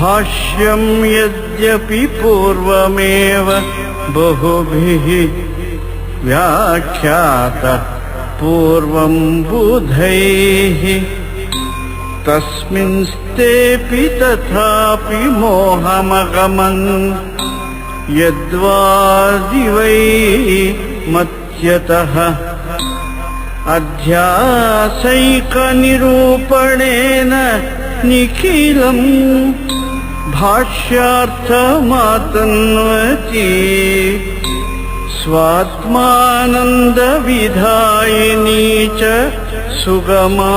भाष्यं यद्यपि पूर्वमेव बहुभिः व्याख्यातः पूर्वं बुधैः तस्मिंस्तेऽपि तथापि मोहमगमन् यद्वादिवै मत्यतः अध्यासैकनिरूपणेन निखिलम् भाष्यार्थमातन्वति स्वात्मानन्दविधायिनी च सुगमा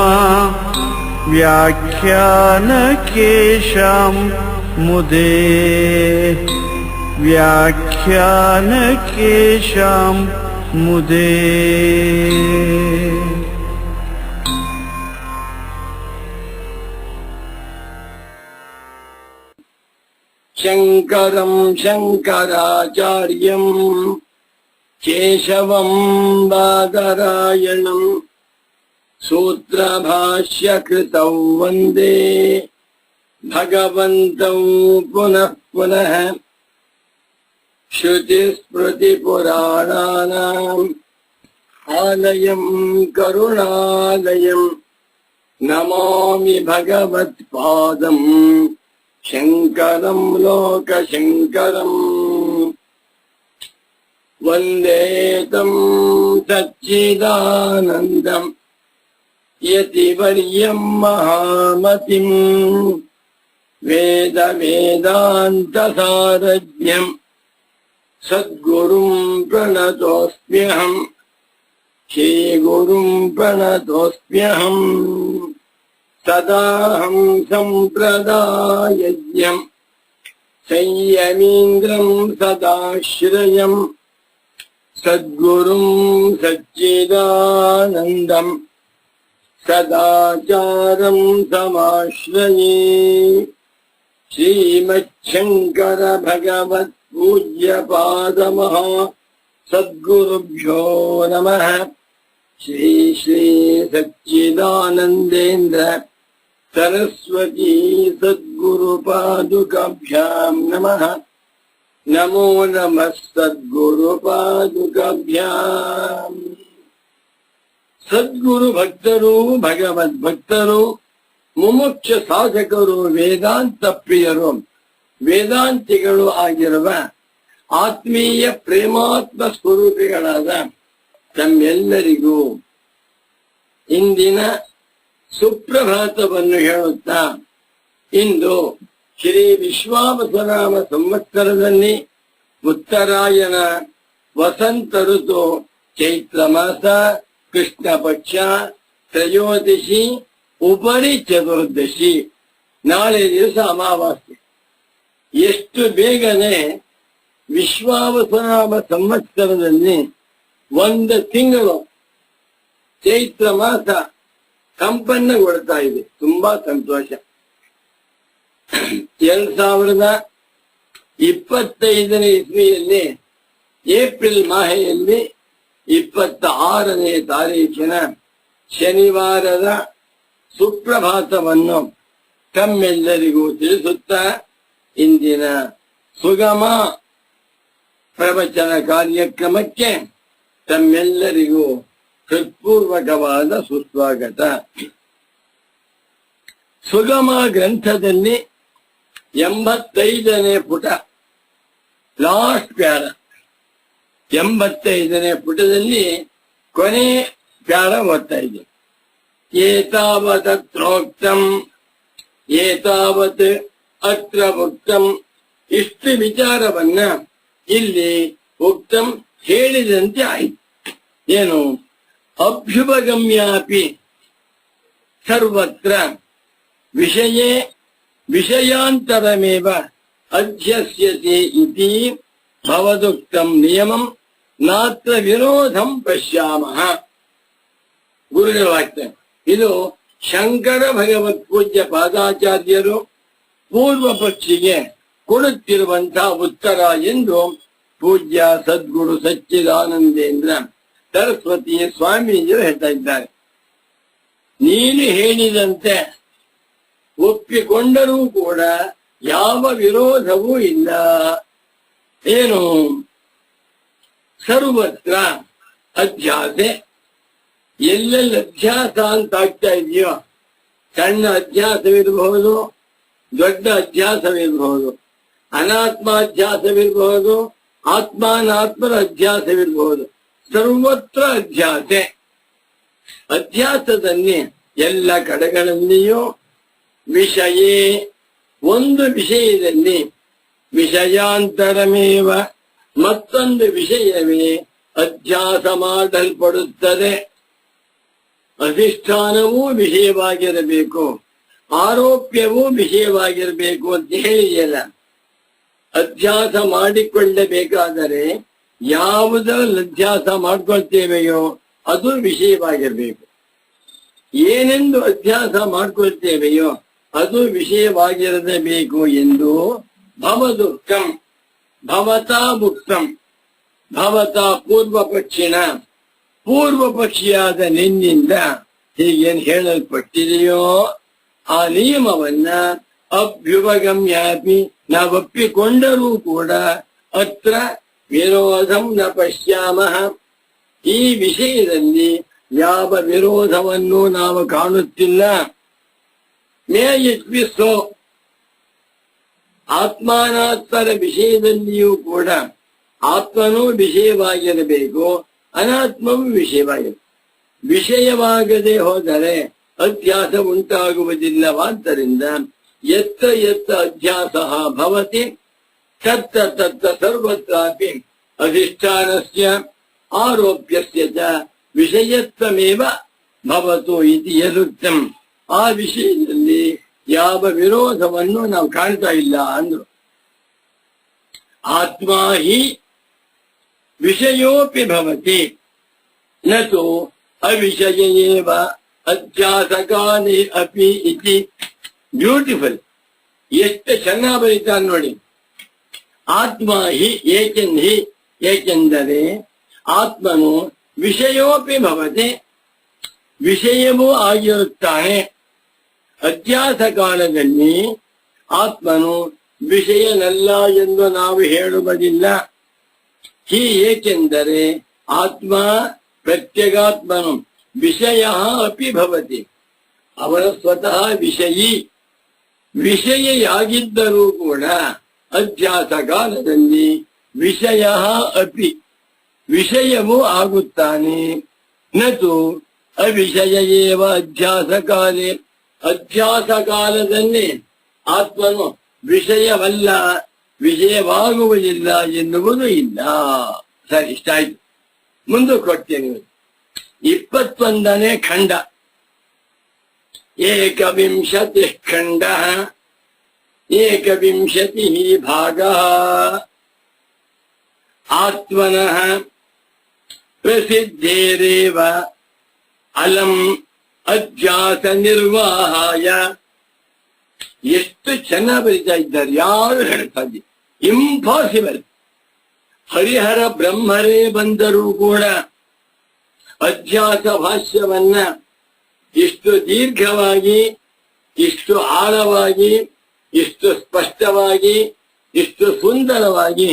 व्याख्यानकेशां मुदे व्याख्यानकेशां मुदे। शंकरं शंकराचार्यं केशवं बादरायणं सूत्रभाष्यकृतौ वन्दे भगवन्तौ पुनः पुनः। श्रुतिस्मृतिपुराणानाम् आलयं करुणालयं नमामि भगवत्पादम् शंकरं लोकशंकरम्। वन्दे तं सच्चिदानन्दम् यतिवर्यं महामतिम् वेद वेदान्तसारज्ञम् सद्गुरुं प्रणतोऽस्म्यहम् श्रीगुरुं प्रणतोऽस्म्यहम्। सदाहं सम्प्रदायज्ञम् संयमीन्द्रं सदाश्रयम् सद्गुरुं सच्चिदानन्दम् सदाचारं समाश्रये। श्रीमच्छंकर भगवत् पूज्यपादमः सद्गुरुभ्यो नमः। श्री श्री सच्चिदानन्देन्द्र सरस्वती सद्गुरुपादुकाभ्यां नमः। नमो नमः सद्गुरुपादुकाभ्याम्। ಸದ್ಗುರು ಭಕ್ತರು ಭಗವದ್ಭಕ್ತರು ಮುಮುಕ್ಷ ಸಾಧಕರು ವೇದಾಂತ ಪ್ರಿಯರು ವೇದಾಂತಿಗಳು ಆಗಿರುವ ಆತ್ಮೀಯ ಪ್ರೇಮಾತ್ಮ ಸ್ವರೂಪಿಗಳಾದ ತಮ್ಮೆಲ್ಲರಿಗೂ ಇಂದಿನ ಸುಪ್ರಭಾತವನ್ನು ಹೇಳುತ್ತಾ, ಇಂದು ಶ್ರೀ ವಿಶ್ವಾವಸುನಾಮ ಸಂವತ್ಸರದಲ್ಲಿ ಉತ್ತರಾಯಣ ವಸಂತ ಋತು ಚೈತ್ರ ಮಾಸ ಕೃಷ್ಣ ಪಕ್ಷ ತ್ರಯೋದಶಿ ಉಪರಿ ಚತುರ್ದಶಿ, ನಾಳೆ ದಿವಸ ಅಮಾವಾಸ್ಯೆ. ಎಷ್ಟು ಬೇಗನೆ ವಿಶ್ವಾವಸುನಾಮ ಸಂವತ್ಸರದಲ್ಲಿ ಒಂದು ತಿಂಗಳು ಚೈತ್ರ ಮಾಸ ಸಂಪನ್ನಗೊಳ್ತಾ ಇದೆ. ತುಂಬಾ ಸಂತೋಷ. 2025ನೇ ಇಸ್ವಿಯಲ್ಲಿ ಏಪ್ರಿಲ್ ಮಾಹೆಯಲ್ಲಿ 26ನೇ ತಾರೀಖಿನ ಶನಿವಾರದ ಸುಪ್ರಭಾತವನ್ನು ತಮ್ಮೆಲ್ಲರಿಗೂ ತಿಳಿಸುತ್ತಾ, ಇಂದಿನ ಸುಗಮ ಪ್ರವಚನ ಕಾರ್ಯಕ್ರಮಕ್ಕೆ ತಮ್ಮೆಲ್ಲರಿಗೂ ಹೃತ್ಪೂರ್ವಕವಾದ ಸುಸ್ವಾಗತ. ಸುಗಮ ಗ್ರಂಥದಲ್ಲಿ 85ನೇ ಪುಟ, ಲಾಸ್ಟ್ ಪ್ಯಾರ, 85ನೇ ಪುಟದಲ್ಲಿ ಕೊನೆ ಪ್ಯಾರ ಓದ್ತಾ ಇದೆ. ಏತಾವತ್ರೋಕ್ತಂ ಏತಾವತ್ ಅತ್ರ ಉಕ್ತಂ. ಇಷ್ಟು ವಿಚಾರವನ್ನ ಇಲ್ಲಿ ಉಕ್ತಂ ಹೇಳಿದಂತೆ ಆಯಿತು. ಏನು? ಅಭ್ಯುಪಗಮ್ಯಾಪಿ ಸರ್ವತ್ರ ವಿಷಯೇ ವಿಷಯಾಂತರಮೇವ ಅಧ್ಯಸ್ಯತೆ ಇತಿ ಭವದುಕ್ತಂ ನಿಯಮಂ ನಾತ್ರ ವಿರೋಧಂ ಪಶ್ಯಾಮಃ. ಗುರುಗಳ ವಾಕ್ಯ ಇದು. ಶಂಕರ ಭಗವತ್ ಪೂಜ್ಯ ಪಾದಾಚಾರ್ಯರು ಪೂರ್ವ ಪಕ್ಷಿಗೆ ಕೊಡುತ್ತಿರುವಂತಹ ಉತ್ತರ ಎಂದು ಪೂಜ್ಯ ಸದ್ಗುರು ಸಚ್ಚಿದಾನಂದೇಂದ್ರ ಸರಸ್ವತಿ ಸ್ವಾಮೀಜಿಯರು ಹೇಳ್ತಾ ಇದ್ದಾರೆ. ನೀನು ಹೇಳಿದಂತೆ ಒಪ್ಪಿಕೊಂಡರೂ ಕೂಡ ಯಾವ ವಿರೋಧವೂ ಇಲ್ಲ. ಏನು? ಸರ್ವತ್ರ ಅಧ್ಯಾಸೆ. ಎಲ್ಲೆಲ್ಲಿ ಅಧ್ಯಾಸ ಅಂತ ಆಗ್ತಾ ಇದೆಯೋ, ಸಣ್ಣ ಅಧ್ಯಾಸವಿರಬಹುದು, ದೊಡ್ಡ ಅಧ್ಯಾಸವಿರಬಹುದು, ಅನಾತ್ಮಾಧ್ಯಾಸವಿರಬಹುದು, ಆತ್ಮಾನಾತ್ಮರ ಅಧ್ಯಾಸವಿರಬಹುದು, ಸರ್ವತ್ರ ಅಧ್ಯಾಸೆ. ಅಧ್ಯಾಸದಲ್ಲಿ ಎಲ್ಲ ಕಡೆಗಳಲ್ಲಿಯೂ ವಿಷಯೇ, ಒಂದು ವಿಷಯದಲ್ಲಿ ವಿಷಯಾಂತರಮೇವ, ಮತ್ತೊಂದು ವಿಷಯವೇ ಅಧ್ಯಾಸ ಮಾಡಲ್ಪಡುತ್ತದೆ. ಅಧಿಷ್ಠಾನವೂ ವಿಷಯವಾಗಿರಬೇಕು, ಆರೋಪ್ಯವೂ ವಿಷಯವಾಗಿರಬೇಕು ಅಂತ ಹೇಳಿದೆಯಲ್ಲ. ಅಧ್ಯಾಸ ಮಾಡಿಕೊಳ್ಳಬೇಕಾದರೆ ಯಾವುದರಲ್ಲಿ ಅಧ್ಯಾಸ ಮಾಡ್ಕೊಳ್ತೇವೆಯೋ ಅದು ವಿಷಯವಾಗಿರಬೇಕು. ಏನೆಂದು ಅಧ್ಯಾಸ ಮಾಡ್ಕೊಳ್ತೇವೆಯೋ ಅದು ವಿಷಯವಾಗಿರಬೇಕು ಎಂದು ಭವದುಕ್ತಂ ಭವತಾ ಮುಕ್ತಂ ಭವತಾ ಪೂರ್ವ ಪಕ್ಷಿಣ, ಪೂರ್ವ ಪಕ್ಷಿಯಾದ ನಿನ್ನಿಂದ ಹೀಗೇನು ಹೇಳಲ್ಪಟ್ಟಿದೆಯೋ ಆ ನಿಯಮವನ್ನ ಅಭ್ಯುಪಗಮ್ಯಾಪಿ ನಾವೊಪ್ಪಿಕೊಂಡರೂ ಕೂಡ ಅತ್ರ ವಿರೋಧಂ ನ ಪಶ್ಯಾಮಃ, ಈ ವಿಷಯದಲ್ಲಿ ಯಾವ ವಿರೋಧವನ್ನು ನಾವು ಕಾಣುತ್ತಿಲ್ಲ. ಮೇ ಇತ್ವಿಸೋ, ಆತ್ಮಾನಾತ್ಮರ ವಿಷಯದಲ್ಲಿಯೂ ಕೂಡ ಆತ್ಮನೂ ವಿಷಯವಾಗಿರಬೇಕು, ಅನಾತ್ಮವೂ ವಿಷಯವಾಗಿರಬೇಕು. ವಿಷಯವಾಗದೆ ಹೋದರೆ ಅಧ್ಯಾಸ ಉಂಟಾಗುವುದಿಲ್ಲವಾದ್ದರಿಂದ ಎತ್ತ ಎತ್ತ ಅಧ್ಯಾಸ ಭವತಿ ತತ್ತ ತತ್ತ ಸರ್ವತ್ರಾಪಿ ಅಧಿಷ್ಠಾನಸ್ಯ ಆರೋಪ್ಯಸ್ಯ ಚ ವಿಷಯತ್ವಮೇವ ಭವತು ಇತಿ ಯದುಕ್ತಂ. ಆ ವಿಷಯದಲ್ಲಿ ಯಾವ ವಿರೋಧವನ್ನು ನಾವು ಕಾಣ್ತಾ ಇಲ್ಲ ಅಂದ್ರು. ಆತ್ಮಾ ಹಿ ವಿಷಯೋಪಿ ಭವತಿ ನತು ಅವಿಷಯೇವ ಅಧ್ಯಾಸಕಾನಿ ಅಪಿ ಇತಿ. ಬ್ಯೂಟಿಫುಲ್, ಎಷ್ಟು ಚೆನ್ನಾಗಿ ಬರೀತಾನೆ ನೋಡಿ. ಆತ್ಮ ಹಿ ಏಕೆಂದರೆ ಆತ್ಮನು ವಿಷಯೋಪಿ ಭವತಿ, ವಿಷಯವೂ ಆಗಿರುತ್ತಾನೆ. ಅಧ್ಯಾಸ ಕಾಲದಲ್ಲಿ ಆತ್ಮನು ವಿಷಯನಲ್ಲ ಎಂದು ನಾವು ಹೇಳುವುದಿಲ್ಲ. ಹಿ ಏಕೆಂದರೆ ಆತ್ಮ ಪ್ರತ್ಯಗಾತ್ಮನು ವಿಷಯ ಅಪಿ ಭವತಿ, ಅವನ ಸ್ವತಃ ವಿಷಯಿ, ವಿಷಯಿಯಾಗಿದ್ದರೂ ಕೂಡ ಅಧ್ಯಾಸ ಕಾಲದಲ್ಲಿ ವಿಷಯ ಅಪಿ ವಿಷಯವೂ ಆಗುತ್ತಾನೆ. ನತು ಅವಿಷಯೇವ ಅಧ್ಯಾಸ ಕಾಲೇ, ಅಧ್ಯಾಸ ಕಾಲದಲ್ಲಿ ಆತ್ಮನು ವಿಷಯವಲ್ಲ, ವಿಷಯವಾಗುವುದಿಲ್ಲ ಎನ್ನುವುದು ಇಲ್ಲ. ಸರಿ, ಇಷ್ಟ ಆಯ್ತು. ಮುಂದಕ್ಕೆ ಕೊಡ್ತೇನೆ. 21ನೇ ಖಂಡ. ಏಕವಿಂಶತಿ ಖಂಡ ಏಕವಿಂಶತಿ ಭಾಗ. ಆತ್ಮನಃ ಪ್ರಸಿದ್ಧೇರೇವ ಅಲಂ ಅಧ್ಯಾಸ ನಿರ್ವಾಹಾಯ. ಎಷ್ಟು ಚೆನ್ನಾಗಿ ಬರೀತಾ ಇದ್ದಾರೆ, ಯಾರು ಹೇಳ್ತಾರೆ? ಇಂಪಾಸಿಬಲ್. ಹರಿಹರ ಬ್ರಹ್ಮರೇ ಬಂದರೂ ಕೂಡ ಅಧ್ಯಾಸ ಭಾಷ್ಯವನ್ನ ಇಷ್ಟು ದೀರ್ಘವಾಗಿ, ಇಷ್ಟು ಆಳವಾಗಿ, ಇಷ್ಟು ಸ್ಪಷ್ಟವಾಗಿ, ಇಷ್ಟು ಸುಂದರವಾಗಿ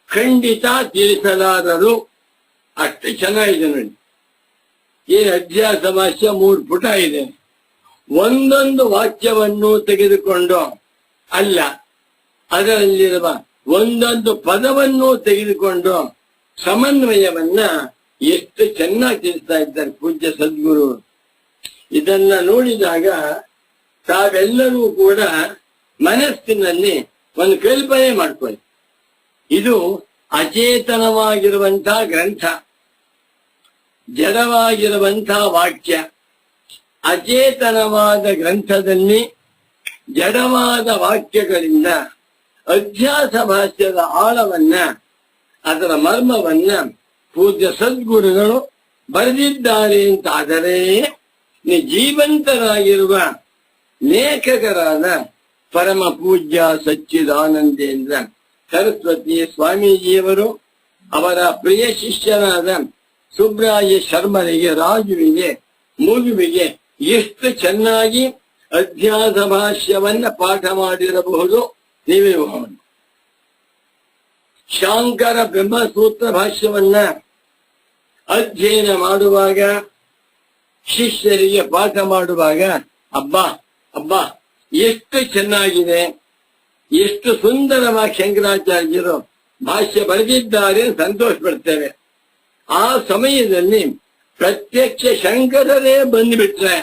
ಖಂಡಿತ ತಿಳಿಸಲಾರರು. ಅಷ್ಟು ಚೆನ್ನಾಗಿದೆ ನೋಡಿ. ಈ ಅಧ್ಯಾಸ ಭಾಷ್ಯ 3 ಪುಟ ಇದೆ. ಒಂದೊಂದು ವಾಕ್ಯವನ್ನು ತೆಗೆದುಕೊಂಡು ಅಲ್ಲ, ಅದರಲ್ಲಿರುವ ಒಂದೊಂದು ಪದವನ್ನು ತೆಗೆದುಕೊಂಡು ಸಮನ್ವಯವನ್ನ ಎಷ್ಟು ಚೆನ್ನಾಗಿ ತಿಳಿಸ್ತಾ ಇದ್ದಾರೆ ಪೂಜ್ಯ ಸದ್ಗುರು. ಇದನ್ನ ನೋಡಿದಾಗ ತಾವೆಲ್ಲರೂ ಕೂಡ ಮನಸ್ಸಿನಲ್ಲಿ ಒಂದು ಕಲ್ಪನೆ ಮಾಡ್ಕೊಳ್ಳಿ. ಇದು ಅಚೇತನವಾಗಿರುವಂತಹ ಗ್ರಂಥ, ಜಡವಾಗಿರುವಂತಹ ವಾಕ್ಯ. ಅಚೇತನವಾದ ಗ್ರಂಥದಲ್ಲಿ ಜಡವಾದ ವಾಕ್ಯಗಳಿಂದ ಅಧ್ಯಾಸ ಭಾಷ್ಯದ ಆಳವನ್ನ, ಅದರ ಮರ್ಮವನ್ನ ಪೂಜ್ಯ ಸದ್ಗುರುಗಳು ಬರೆದಿದ್ದಾರೆ ಅಂತಾದರೆ ಜೀವಂತರಾಗಿರುವ ಲೇಖಕರಾದ ಪರಮ ಪೂಜ್ಯ ಸಚ್ಚಿದಾನಂದೇಂದ್ರ ಸರಸ್ವತಿ ಸ್ವಾಮೀಜಿಯವರು ಅವರ ಪ್ರಿಯ ಶಿಷ್ಯರಾದ ಸುಬ್ರಾಯ ಶರ್ಮರಿಗೆ, ರಾಜುವಿಗೆ, ಮುಗುವಿಗೆ ಎಷ್ಟು ಚೆನ್ನಾಗಿ ಅಧ್ಯಾಸ ಭಾಷ್ಯವನ್ನ ಪಾಠ ಮಾಡಿರಬಹುದು ನೀವೇ ಹೋಗೋಣ. ಶಾಂಕರ ಬ್ರಹ್ಮಸೂತ್ರ ಭಾಷ್ಯವನ್ನ ಅಧ್ಯಯನ ಮಾಡುವಾಗ, ಶಿಷ್ಯರಿಗೆ ಪಾಠ ಮಾಡುವಾಗ ಅಬ್ಬಾ ಎಷ್ಟು ಚೆನ್ನಾಗಿದೆ, ಎಷ್ಟು ಸುಂದರವಾಗಿ ಶಂಕರಾಚಾರ್ಯರು ಭಾಷ್ಯ ಬರೆದಿದ್ದಾರೆ ಸಂತೋಷ ಪಡ್ತೇವೆ. ಆ ಸಮಯದಲ್ಲಿ ಪ್ರತ್ಯಕ್ಷ ಶಂಕರರೇ ಬಂದ್ಬಿಟ್ರೆ,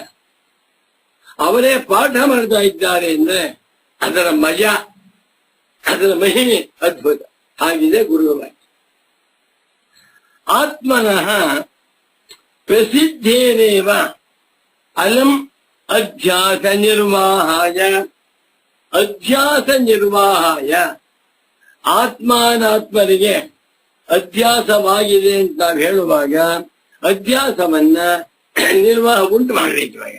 ಅವರೇ ಪಾಠ ಮಾಡ್ತಾ ಇದ್ದಾರೆ ಅಂದ್ರೆ ಅದರ ಮಜಾ, ಅದರ ಮಹಿಮೆ ಅದ್ಭುತ. ಆಗಿದೆ ಗುರುಗಳ ಆತ್ಮನಃ ಪ್ರಸಿದ್ಧೇರೇವ ಅಲಂ ಅಧ್ಯಾಸ ನಿರ್ವಾಹಾಯ ಆತ್ಮಾನಾತ್ಮರಿಗೆ ಅಧ್ಯಾಸವಾಗಿದೆ ಅಂತ ನಾವು ಹೇಳುವಾಗ ಅಧ್ಯಾಸವನ್ನ ನಿರ್ವಾಹ ಉಂಟು ಮಾಡಬೇಕು. ಇವಾಗ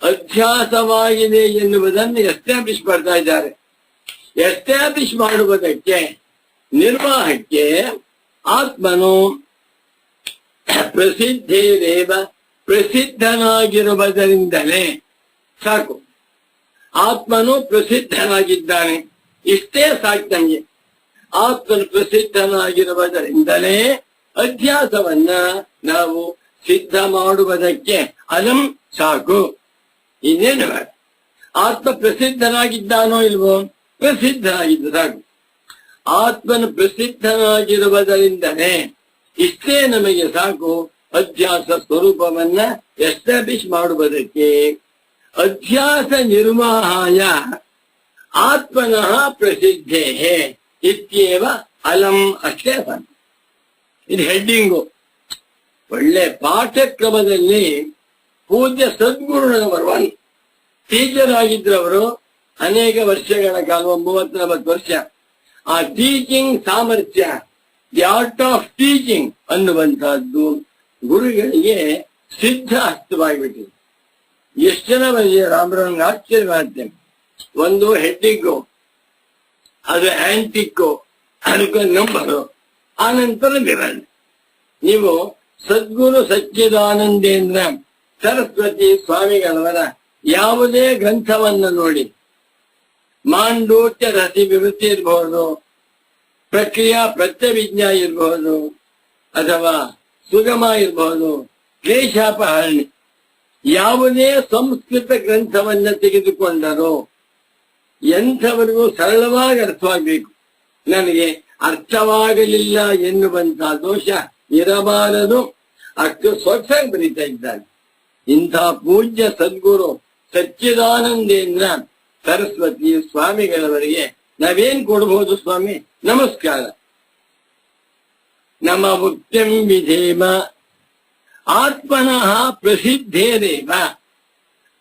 ಅಧ್ಯಾಸವಾಗಿದೆ ಎನ್ನುವುದನ್ನು ಎಸ್ಟಾಬ್ಲಿಷ್ ಮಾಡ್ತಾ ಇದ್ದಾರೆ. ಎಸ್ಟಾಬ್ಲಿಷ್ ಮಾಡುವುದಕ್ಕೆ, ನಿರ್ವಾಹಕ್ಕೆ ಆತ್ಮನು ಪ್ರಸಿದ್ಧೇರೇವ ಪ್ರಸಿದ್ಧನಾಗಿರುವುದರಿಂದಲೇ ಸಾಕು. ಆತ್ಮನು ಪ್ರಸಿದ್ಧನಾಗಿದ್ದಾನೆ, ಇಷ್ಟೇ ಸಾಕು ನಮಗೆ. ಆತ್ಮನು ಪ್ರಸಿದ್ಧನಾಗಿರುವುದರಿಂದಲೇ ಅಧ್ಯಾಸವನ್ನ ನಾವು ಸಿದ್ಧ ಮಾಡುವುದಕ್ಕೆ ಅಲಂ ಸಾಕು. ಇನ್ನೇನು ಬೇಡ. ಆತ್ಮ ಪ್ರಸಿದ್ಧನಾಗಿದ್ದಾನೋ ಇಲ್ವೋ? ಪ್ರಸಿದ್ಧನಾಗಿದ್ದ ಸಾಕು. ಆತ್ಮನು ಪ್ರಸಿದ್ಧನಾಗಿರುವುದರಿಂದಲೇ ಇಷ್ಟೇ ನಮಗೆ ಸಾಕು ಅಧ್ಯಾಸ ಸ್ವರೂಪವನ್ನ ಎಸ್ಟಾಬ್ಲಿಷ್ ಮಾಡುವುದಕ್ಕೆ. ಅಧ್ಯಾಸ ನಿರ್ವಾಹಾಯ ಆತ್ಮನಃ ಪ್ರಸಿದ್ಧೇ ಇತ್ಯೇವ ಅಲಂ ಅಷ್ಟೇ ಸಾಕು. ಇದು ಹೆಡ್ಡಿಂಗು. ಒಳ್ಳೆ ಪಾಠಕ್ರಮದಲ್ಲಿ ಪೂಜ್ಯ ಸದ್ಗುರುನವರು ಟೀಚರ್ ಆಗಿದ್ರವರು ಅನೇಕ ವರ್ಷಗಳ ಕಾಲ, 30-40 ವರ್ಷ. ಆ ಟೀಚಿಂಗ್ ಸಾಮರ್ಥ್ಯ, ದಿ ಆರ್ಟ್ ಆಫ್ ಟೀಚಿಂಗ್ ಅನ್ನುವಂತಹದ್ದು ಗುರುಗಳಿಗೆ ಸಿದ್ಧ ಹಸ್ತವಾಗಿಬಿಟ್ಟಿದೆ. ಎಷ್ಟು ಜನ ಬಂದಿದೆ ರಾಮರಾವ್ ಆಶ್ಚರ್ಯ ಮಾಡ್ತೇನೆ. ಒಂದು ಹೆಡ್ಡಿಂಗು, ಅದು ಆಂಟಿಕ್ಕು, ಅದಕ್ಕೆ ನಂಬರು, ಆನಂತರ ವಿವರಣೆ. ನೀವು ಸದ್ಗುರು ಸಚ್ಚಿದಾನಂದೇಂದ್ರ ಸರಸ್ವತಿ ಸ್ವಾಮಿಗಳವರ ಯಾವುದೇ ಗ್ರಂಥವನ್ನ ನೋಡಿ, ಮಾಂಡೂಕ್ಯ ರತಿ ವಿವೃತ್ತಿ ಇರಬಹುದು, ಪ್ರಕ್ರಿಯಾ ಪ್ರತ್ಯವಿಜ್ಞಾ ಇರಬಹುದು, ಅಥವಾ ಸುಗಮ ಇರಬಹುದು, ಕ್ಲೇಶಾಪಹರಣಿ, ಯಾವುದೇ ಸಂಸ್ಕೃತ ಗ್ರಂಥವನ್ನ ತೆಗೆದುಕೊಂಡರೂ ಎಂಥವರಿಗೂ ಸರಳವಾಗಿ ಅರ್ಥವಾಗಬೇಕು. ನನಗೆ ಅರ್ಥವಾಗಲಿಲ್ಲ ಎನ್ನುವಂತಹ ದೋಷ ಇರಬಾರದು. ಅಷ್ಟು ಸೊಗಸಾಗಿ ಬರೀತಾ ಇದ್ದಾನೆ. ಇಂಥ ಪೂಜ್ಯ ಸದ್ಗುರು ಸಚ್ಚಿದಾನಂದೇಂದ್ರ ಸರಸ್ವತಿ ಸ್ವಾಮಿಗಳವರಿಗೆ ನಾವೇನ್ ಕೊಡಬಹುದು ಸ್ವಾಮಿ? ನಮಸ್ಕಾರ. ನಮ್ಮ ಮುಕ್ತಿಂ ವಿಧೇಮ ಆತ್ಮನಃ ಪ್ರಸಿದ್ಧೇರೇವ.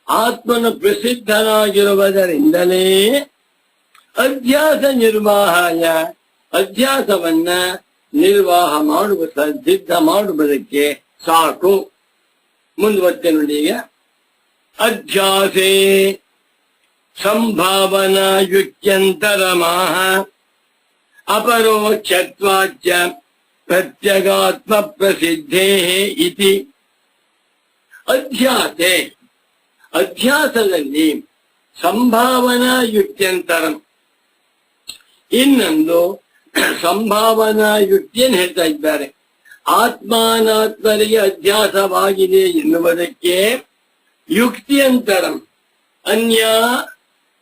ಆತ್ಮನು ಪ್ರಸಿದ್ಧನಾಗಿರುವುದರಿಂದಲೇ ಅಧ್ಯಾಸ ನಿರ್ವಾಹಾಯ ಅಧ್ಯಾಸವನ್ನ ನಿರ್ವಾಹ ಮಾಡುವ ಸಿದ್ಧ ಮಾಡುವುದಕ್ಕೆ ಸಾಕು. ಮುಂದುವತ್ತೆ ನೋಡಿ. ಈಗ ಅಧ್ಯಾಸೇ ಸಂಭಾವನಾ ಯುಕ್ತ್ಯಂತರಮಾಹ ಅಪರೋಕ್ಷತ್ವಾಚ್ಚ ಪ್ರತ್ಯಗಾತ್ಮ ಪ್ರಸಿದ್ಧೇ ಇತಿ. ಅಧ್ಯಾಸೆ, ಅಧ್ಯಾಸದಲ್ಲಿ ಸಂಭಾವನಾ ಯುಕ್ತ್ಯಂತರಂ, ಇನ್ನೊಂದು ಸಂಭಾವನಾ ಯುಕ್ತಿಯನ್ನು ಹೇಳ್ತಾ ಇದ್ದಾರೆ. ಆತ್ಮಾನಾತ್ಮರಿಗೆ ಅಧ್ಯಾಸವಾಗಿದೆ ಎನ್ನುವುದಕ್ಕೆ ಯುಕ್ತಿಯಂತರಂ, ಅನ್ಯ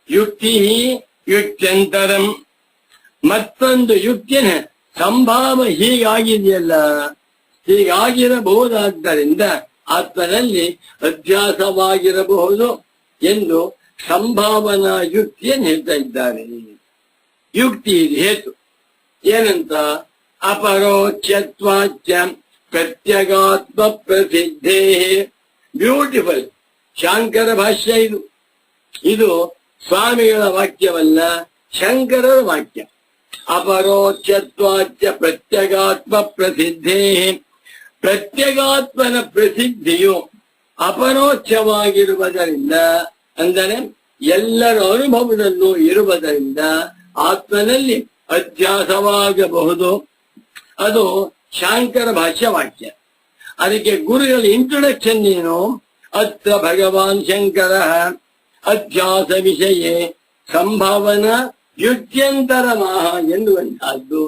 ಯುಕ್ತಿ ಯುಕ್ತ್ಯಂತರಂ, ಮತ್ತೊಂದು ಯುಕ್ತಿನ ಸಂಭಾವ ಹೀಗಾಗಿದೆಯಲ್ಲ, ಹೀಗಾಗಿರಬಹುದಾದ್ದರಿಂದ ಆತ್ಮನಲ್ಲಿ ಅಧ್ಯಾಸವಾಗಿರಬಹುದು ಎಂದು ಸಂಭಾವನಾ ಯುಕ್ತಿಯನ್ನು ಹೇಳ್ತಾ ಇದ್ದಾರೆ. ಯುಕ್ತಿ ಹೇತು ಏನಂತ? ಅಪರೋಕ್ಷತ್ವಾಚ್ಚ ಪ್ರತ್ಯಗಾತ್ಮ ಪ್ರಸಿದ್ಧೇ. ಬ್ಯೂಟಿಫುಲ್ ಶಾಂಕರ ಭಾಷ್ಯ ಇದು. ಇದು ಸ್ವಾಮಿಗಳ ವಾಕ್ಯವಲ್ಲ, ಶಂಕರರ ವಾಕ್ಯ. ಅಪರೋಕ್ಷತ್ವಾಚ್ಚ ಪ್ರತ್ಯಗಾತ್ಮ ಪ್ರಸಿದ್ಧೇ. ಪ್ರತ್ಯಗಾತ್ಮನ ಪ್ರಸಿದ್ಧಿಯು ಅಪರೋಕ್ಷವಾಗಿರುವುದರಿಂದ, ಅಂದರೆ ಎಲ್ಲರ ಅನುಭವದಲ್ಲೂ ಇರುವುದರಿಂದ ಆತ್ಮನಲ್ಲಿ ಅಧ್ಯಾಸವಾಗಬಹುದು. ಅದು ಶಾಂಕರ ಭಾಷ್ಯ ವಾಕ್ಯ. ಅದಕ್ಕೆ ಗುರುಗಳ ಇಂಟ್ರೊಡಕ್ಷನ್ ಏನು? ಅತ್ರ ಭಗವಾನ್ ಶಂಕರ ಅಧ್ಯಾಸ ವಿಷಯೇ ಸಂಭಾವನಾ ಯುತ್ಯಂತರ ಮಾಹ ಎನ್ನುವಂತಹದ್ದು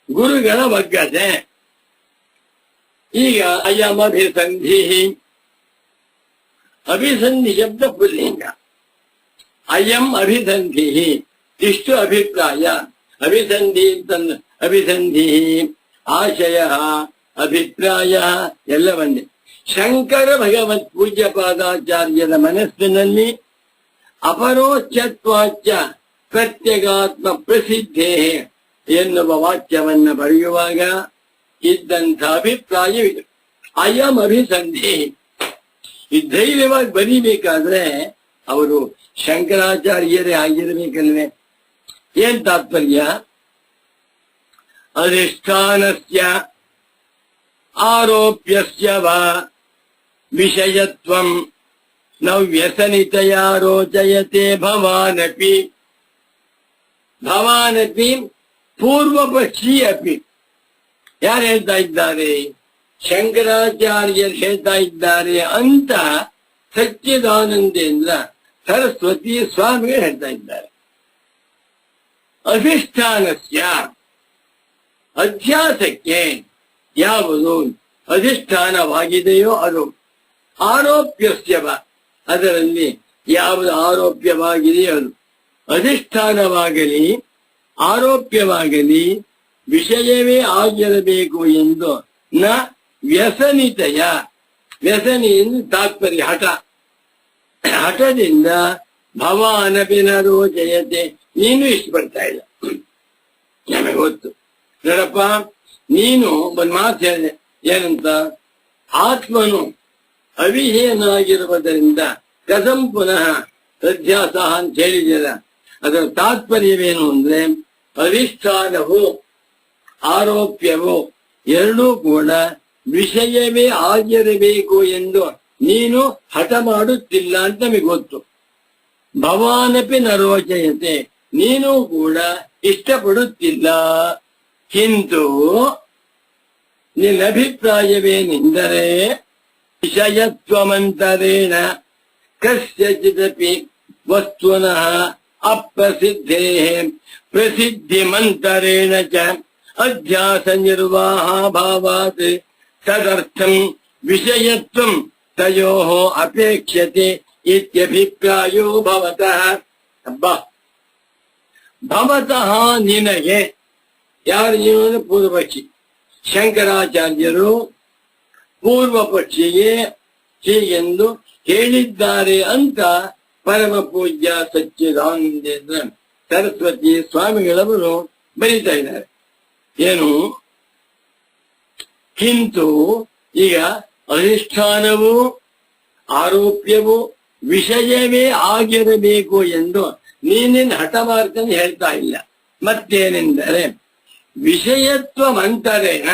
ಗುರುಗಳ ಬಗ್ಗತೆ. ಈಗ ಅಯಂ ಅಭಿಸಂಧಿ, ಅಭಿಸಂಧಿ ಶಬ್ದ ಪುಲ್ಲಿಂಗ. ಅಯಂ ಅಭಿಸಂಧಿ, ಇಷ್ಟು ಅಭಿಪ್ರಾಯ. ಅಭಿಸಂಧಿ ಅಭಿಸಂಧಿ ಆಶಯ ಅಭಿಪ್ರಾಯ ಎಲ್ಲವನ್ನೇ ಶಂಕರ ಭಗವತ್ ಪೂಜ್ಯ ಪಾದಾಚಾರ್ಯರ ಮನಸ್ಸಿನಲ್ಲಿ ಅಪರೋಚ್ಯತ್ವಾಚ್ಯ ಪ್ರತ್ಯಗಾತ್ಮ ಪ್ರಸಿದ್ಧೇ ಎನ್ನುವ ವಾಕ್ಯವನ್ನ ಬರೆಯುವಾಗ ಇದ್ದಂಥ ಅಭಿಪ್ರಾಯವಿದೆ. ಅಯಂ ಅಭಿಸಂಧಿ ಈ ಧೈರ್ಯವಾಗಿ ಬರೀಬೇಕಾದ್ರೆ ಅವರು ಶಂಕರಾಚಾರ್ಯರೇ ಆಗಿರಬೇಕಲ್ವೇ? ಏನ್ ತಾತ್ಪರ್ಯ? ಅಧಿಷ್ಠಾನಸ್ಯ ಆರೋಪ್ಯಸ್ಯ ವಾ ವಿಷಯತ್ವಂ ನ ವ್ಯಸನಿತಯಾ ರೋಚಯತೆ ಭವಾನಪಿ. ಭವಾನಪಿ ಪೂರ್ವಪಕ್ಷಿ ಅಪಿ. ಯಾರು ಹೇಳ್ತಾ ಇದ್ದಾರೆ? ಶಂಕರಾಚಾರ್ಯರು ಹೇಳ್ತಾ ಇದ್ದಾರೆ ಅಂತ ಸಚ್ಚಿದಾನಂದೇಂದ್ರ ಸರಸ್ವತಿ ಸ್ವಾಮಿಗಳು ಹೇಳ್ತಾ ಇದ್ದಾರೆ. ಅಧಿಷ್ಠಾನಸ್ಯ ಅಧ್ಯಾಸಕ್ಕೆ ಯಾವುದು ಅಧಿಷ್ಠಾನವಾಗಿದೆಯೋ ಅದು, ಆರೋಪ್ಯಸ್ಯವ ಅದರಲ್ಲಿ ಯಾವುದು ಆರೋಪ್ಯವಾಗಿದೆಯೋ ಅದು, ಅಧಿಷ್ಠಾನವಾಗಲಿ ಆರೋಪ್ಯವಾಗಲಿ ವಿಷಯವೇ ಆಗಿರಬೇಕು ಎಂದು ನ ವ್ಯಸನಿತೆಯ. ವ್ಯಸನಿ ಎಂದು ತಾತ್ಪರ್ಯ ಹಠ. ಹಠದಿಂದ ಭವಾನಪಿ ನ ರೋಚಯತೆ, ನೀನು ಇಷ್ಟಪಡ್ತಾ ಇಲ್ಲ. ನಮಗೆ ಗೊತ್ತು ನೋಡಪ್ಪ, ನೀನು ಒಂದು ಮಾತು ಹೇಳಿದೆ, ಏನಂತ? ಆತ್ಮನು ಅವಿಹೀನಾಗಿರುವುದರಿಂದ ಕಥಂ ಪುನಃ ಅಧ್ಯಾಸ ಅಂತ ಹೇಳಿದೆಯಲ್ಲ, ಅದರ ತಾತ್ಪರ್ಯವೇನು ಅಂದ್ರೆ ಅಧಿಷ್ಠಾನವು ಆರೋಪ್ಯವು ಎರಡೂ ಕೂಡ ವಿಷಯವೇ ಆಗಿರಬೇಕು ಎಂದು ನೀನು ಹಠ ಮಾಡುತ್ತಿಲ್ಲ ಅಂತ ನಮಗೆ ಗೊತ್ತು. ಭವಾನಪಿ ನರೋಚಯತೆ, ನೀನು ಕೂಡ ಇಷ್ಟಪಡುತ್ತಿಲ್ಲ. ಕಿಂತು ನಿನ್ನ ಅಭಿಪ್ರಾಯವೇನೆಂದರೆ ವಿಷಯತ್ವಮಂತರೇಣ ಕಸ್ಯಚಿದಪಿ ವಸ್ತುನಃ ಅಪ್ರಸಿದ್ಧೇ ಪ್ರಸಿದ್ಧಿಮಂತರೇಣ ಚ ಅಧ್ಯಾಸ ನಿರ್ವಾಹಾಭಾವಾತ್ ತದರ್ಥಂ ವಿಷಯತ್ವಂ ತಯೋಃ ಅಪೇಕ್ಷ್ಯತೆ ಇತ್ಯಭಿಪ್ರಾಯೋ ಭವತಃ. ಭವತಃ ನಿನಗೆ, ಯಾರು ನೀವು? ಪೂರ್ವಪಕ್ಷಿ. ಶಂಕರಾಚಾರ್ಯರು ಪೂರ್ವ ಪಕ್ಷಿಗೆ ಹೀಗೆಂದು ಹೇಳಿದ್ದಾರೆ ಅಂತ ಪರಮ ಪೂಜ್ಯ ಸಚ್ಚಿದಾನಂದೇಂದ್ರ ಸರಸ್ವತಿ ಸ್ವಾಮಿಗಳವರು ಬರೀತಾ ಇದ್ದಾರೆ. ಏನು? ಕಿಂತು ಈಗ ಅಧಿಷ್ಠಾನವು ಆರೋಪ್ಯವು ವಿಷಯವೇ ಆಗಿರಬೇಕು ಎಂದು ನೀನೇನು ಹಠ ಮಾಡ್ತಾನೆ ಹೇಳ್ತಾ ಇಲ್ಲ. ಮತ್ತೇನೆಂದರೆ ವಿಷಯತ್ವ ಮಂತರೇನ,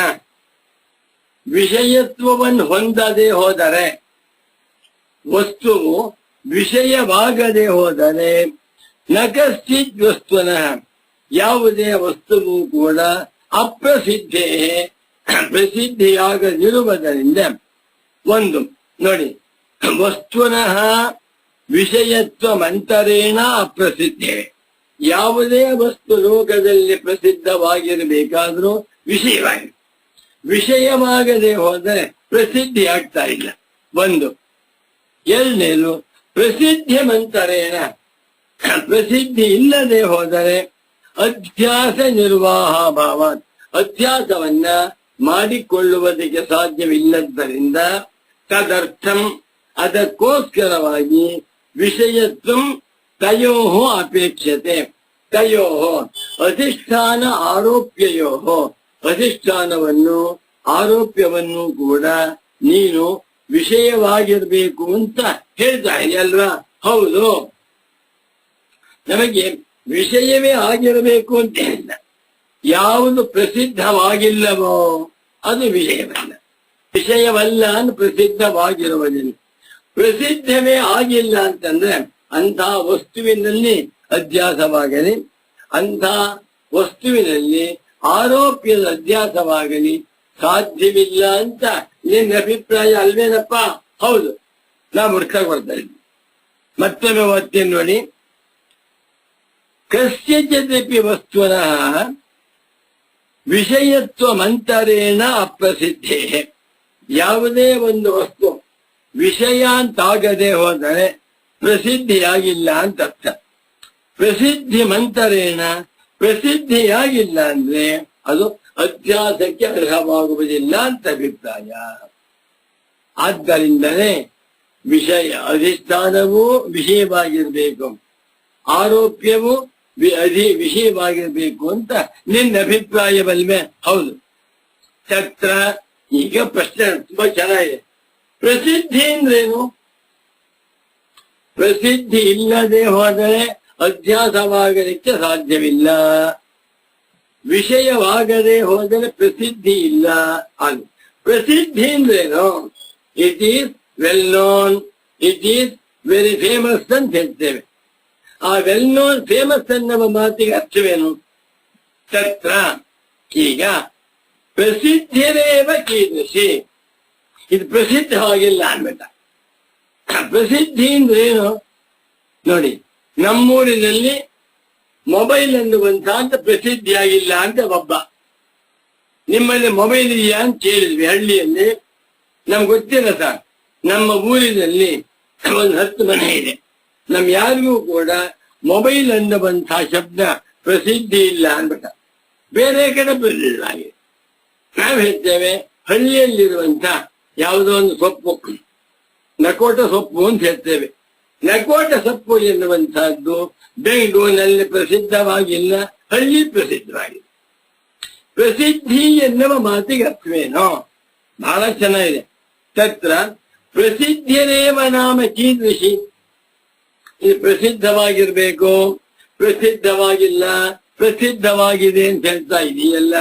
ವಿಷಯತ್ವವನ್ನು ಹೊಂದದೆ ಹೋದರೆ, ವಸ್ತುವು ವಿಷಯವಾಗದೆ ಹೋದರೆ ನ ಕಶ್ಚಿತ್ ವಸ್ತುನಃ ಯಾವುದೇ ವಸ್ತುವು ಕೂಡ ಅಪ್ರಸಿದ್ಧೇ ಪ್ರಸಿದ್ಧಿಯಾಗದಿರುವುದರಿಂದ. ಒಂದು ನೋಡಿ, ವಸ್ತುನಃ ವಿಷಯತ್ವ ಮಂತರೇಣ ಅಪ್ರಸಿದ್ಧೆ. ಯಾವುದೇ ವಸ್ತು ಲೋಕದಲ್ಲಿ ಪ್ರಸಿದ್ಧವಾಗಿರಬೇಕಾದ್ರೂ ವಿಷಯವಾಗದೆ ಹೋದರೆ ಪ್ರಸಿದ್ಧಿ ಆಗ್ತಾ ಇಲ್ಲ. ಒಂದು. ಎರಡನೇದು ಪ್ರಸಿದ್ಧಿ ಮಂತರೇಣ, ಪ್ರಸಿದ್ಧಿ ಇಲ್ಲದೆ ಹೋದರೆ ಅಧ್ಯಾಸ ನಿರ್ವಾಹ ಭಾವ, ಅಧ್ಯಾಸವನ್ನ ಮಾಡಿಕೊಳ್ಳುವುದಕ್ಕೆ ಸಾಧ್ಯವಿಲ್ಲದ್ದರಿಂದ ತದರ್ಥಂ ಅದಕ್ಕೋಸ್ಕರವಾಗಿ ವಿಷಯತ್ವಂ ತಯೋಃ ಅಪೇಕ್ಷತೆ. ತಯೋಃ ಅಧಿಷ್ಠಾನ ಆರೋಪ್ಯಯೋಃ, ಅಧಿಷ್ಠಾನವನ್ನು ಆರೋಪ್ಯವನ್ನು ಕೂಡ ನೀನು ವಿಷಯವಾಗಿರ್ಬೇಕು ಅಂತ ಹೇಳ್ತಾ ಇದೆಯಲ್ವಾ? ಹೌದು, ನಮಗೆ ವಿಷಯವೇ ಆಗಿರಬೇಕು ಅಂತ ಹೇಳಿಲ್ಲ. ಯಾವುದು ಪ್ರಸಿದ್ಧವಾಗಿಲ್ಲವೋ ಅದು ವಿಷಯವಲ್ಲ. ವಿಷಯವಲ್ಲ ಅಂತ ಪ್ರಸಿದ್ಧವಾಗಿರುವುದಿಲ್ಲ. ಪ್ರಸಿದ್ಧವೇ ಆಗಿಲ್ಲ ಅಂತಂದ್ರೆ ಅಂಥ ವಸ್ತುವಿನಲ್ಲಿ ಅಧ್ಯಾಸವಾಗಲಿ, ಅಂಥ ವಸ್ತುವಿನಲ್ಲಿ ಆರೋಪ್ಯದ ಅಧ್ಯಾಸವಾಗಲಿ ಸಾಧ್ಯವಿಲ್ಲ ಅಂತ ನಿನ್ನ ಅಭಿಪ್ರಾಯ ಅಲ್ವೇನಪ್ಪ? ಹೌದು, ನಾ ಮುಡ್ಕ ಬರ್ತಾ ಇದ್ವಿ. ಮತ್ತೊಮ್ಮೆ ಓದ್ತೀನಿ ನೋಡಿ. ಕಸ್ಯಚಿದಪಿ ವಸ್ತುನಃ ವಿಷಯತ್ವ ಮಂತರೇಣ ಅಪ್ರಸಿದ್ಧೇ. ಯಾವುದೇ ಒಂದು ವಸ್ತು ವಿಷಯ ಅಂತಾಗದೆ ಹೋದರೆ ಪ್ರಸಿದ್ಧಿಯಾಗಿಲ್ಲ ಅಂತ ಅರ್ಥ. ಪ್ರಸಿದ್ಧಿ ಮಂತರೇಣ, ಪ್ರಸಿದ್ಧಿಯಾಗಿಲ್ಲ ಅಂದ್ರೆ ಅದು ಅಧ್ಯಾಸಕ್ಕೆ ಅರ್ಹವಾಗುವುದಿಲ್ಲ ಅಂತ ಅಭಿಪ್ರಾಯ. ಆದ್ದರಿಂದಲೇ ವಿಷಯ ಅಧಿಷ್ಠಾನವೂ ವಿಷಯವಾಗಿರ್ಬೇಕು, ಆರೋಪ್ಯವೂ ವಿಷಯವಾಗಿರ್ಬೇಕು ಅಂತ ನಿನ್ನ ಅಭಿಪ್ರಾಯವಲ್ವೇ? ಹೌದು. ತತ್ರ ಈಗ ಪ್ರಶ್ನೆ ತುಂಬಾ ಚೆನ್ನಾಗಿದೆ. ಪ್ರಸಿದ್ಧಿ ಅಂದ್ರೇನು? ಪ್ರಸಿದ್ಧಿ ಇಲ್ಲದೆ ಹೋದರೆ ಅಧ್ಯಾಸವಾಗಲಿಕ್ಕೆ ಸಾಧ್ಯವಿಲ್ಲ. ವಿಷಯವಾಗದೆ ಹೋದರೆ ಪ್ರಸಿದ್ಧಿ ಇಲ್ಲ. ಅದು ಪ್ರಸಿದ್ಧಿ ಅಂದ್ರೇನು? It is well known, it is very famous ಅಂತ ಹೇಳ್ತೇವೆ. ಆ ವೆಲ್ ನೋನ್ ಫೇಮಸ್ ಅನ್ನುವ ಮಾತಿಗೆ ಅರ್ಥವೇನು? ತತ್ರ ಈಗ ಪ್ರಸಿದ್ಧಿರೇವ ಕೀದೃಶಿ, ಇದು ಪ್ರಸಿದ್ಧವಾಗಿಲ್ಲ ಅನ್ಬೇಕ. ಪ್ರಸಿದ್ಧಿ ಅಂದ್ರೇನು ನೋಡಿ, ನಮ್ಮೂರಿನಲ್ಲಿ ಮೊಬೈಲ್ ಅನ್ನುವಂತ ಪ್ರಸಿದ್ಧಿಯಾಗಿಲ್ಲ ಅಂತ ಒಬ್ಬ. ನಿಮ್ಮಲ್ಲಿ ಮೊಬೈಲ್ ಇದೆಯಾ ಅಂತ ಕೇಳಿದ್ವಿ ಹಳ್ಳಿಯಲ್ಲಿ. ನಮ್ಗೆ ಗೊತ್ತಿಲ್ಲ ಸರ್, ನಮ್ಮ ಊರಿನಲ್ಲಿ ಒಂದು 10 ಮನೆ ಇದೆ. ನಮ್ ಯಾರಿಗೂ ಕೂಡ ಮೊಬೈಲ್ ಅನ್ನುವಂತಹ ಶಬ್ದ ಪ್ರಸಿದ್ಧಿ ಇಲ್ಲ ಅನ್ಬೇಕ. ಬೇರೆ ಕಡೆ ಪ್ರಸಿದ್ಧವಾಗಿದೆ. ನಾವು ಹೇಳ್ತೇವೆ ಹಳ್ಳಿಯಲ್ಲಿರುವಂತ ಯಾವುದೋ ಒಂದು ಸೊಪ್ಪು, ನಕೋಟ ಸೊಪ್ಪು ಅಂತ ಹೇಳ್ತೇವೆ. ನಕೋಟ ಸೊಪ್ಪು ಎನ್ನುವಂತಹದ್ದು ಬೆಂಗಳೂರಿನಲ್ಲಿ ಪ್ರಸಿದ್ಧವಾಗಿಲ್ಲ, ಹಳ್ಳಿ ಪ್ರಸಿದ್ಧವಾಗಿದೆ. ಪ್ರಸಿದ್ಧಿ ಎನ್ನುವ ಮಾತಿಗೆ ಅರ್ಥವೇನೋ? ಬಹಳ ಚೆನ್ನಾಗಿದೆ. ತತ್ರ ಪ್ರಸಿದ್ಧಿರೇವ ನಾಮ ಕೀದೃಶಿ, ಇದು ಪ್ರಸಿದ್ಧವಾಗಿರ್ಬೇಕು, ಪ್ರಸಿದ್ಧವಾಗಿಲ್ಲ, ಪ್ರಸಿದ್ಧವಾಗಿದೆ ಅಂತ ಹೇಳ್ತಾ ಇದೆಯಲ್ಲ.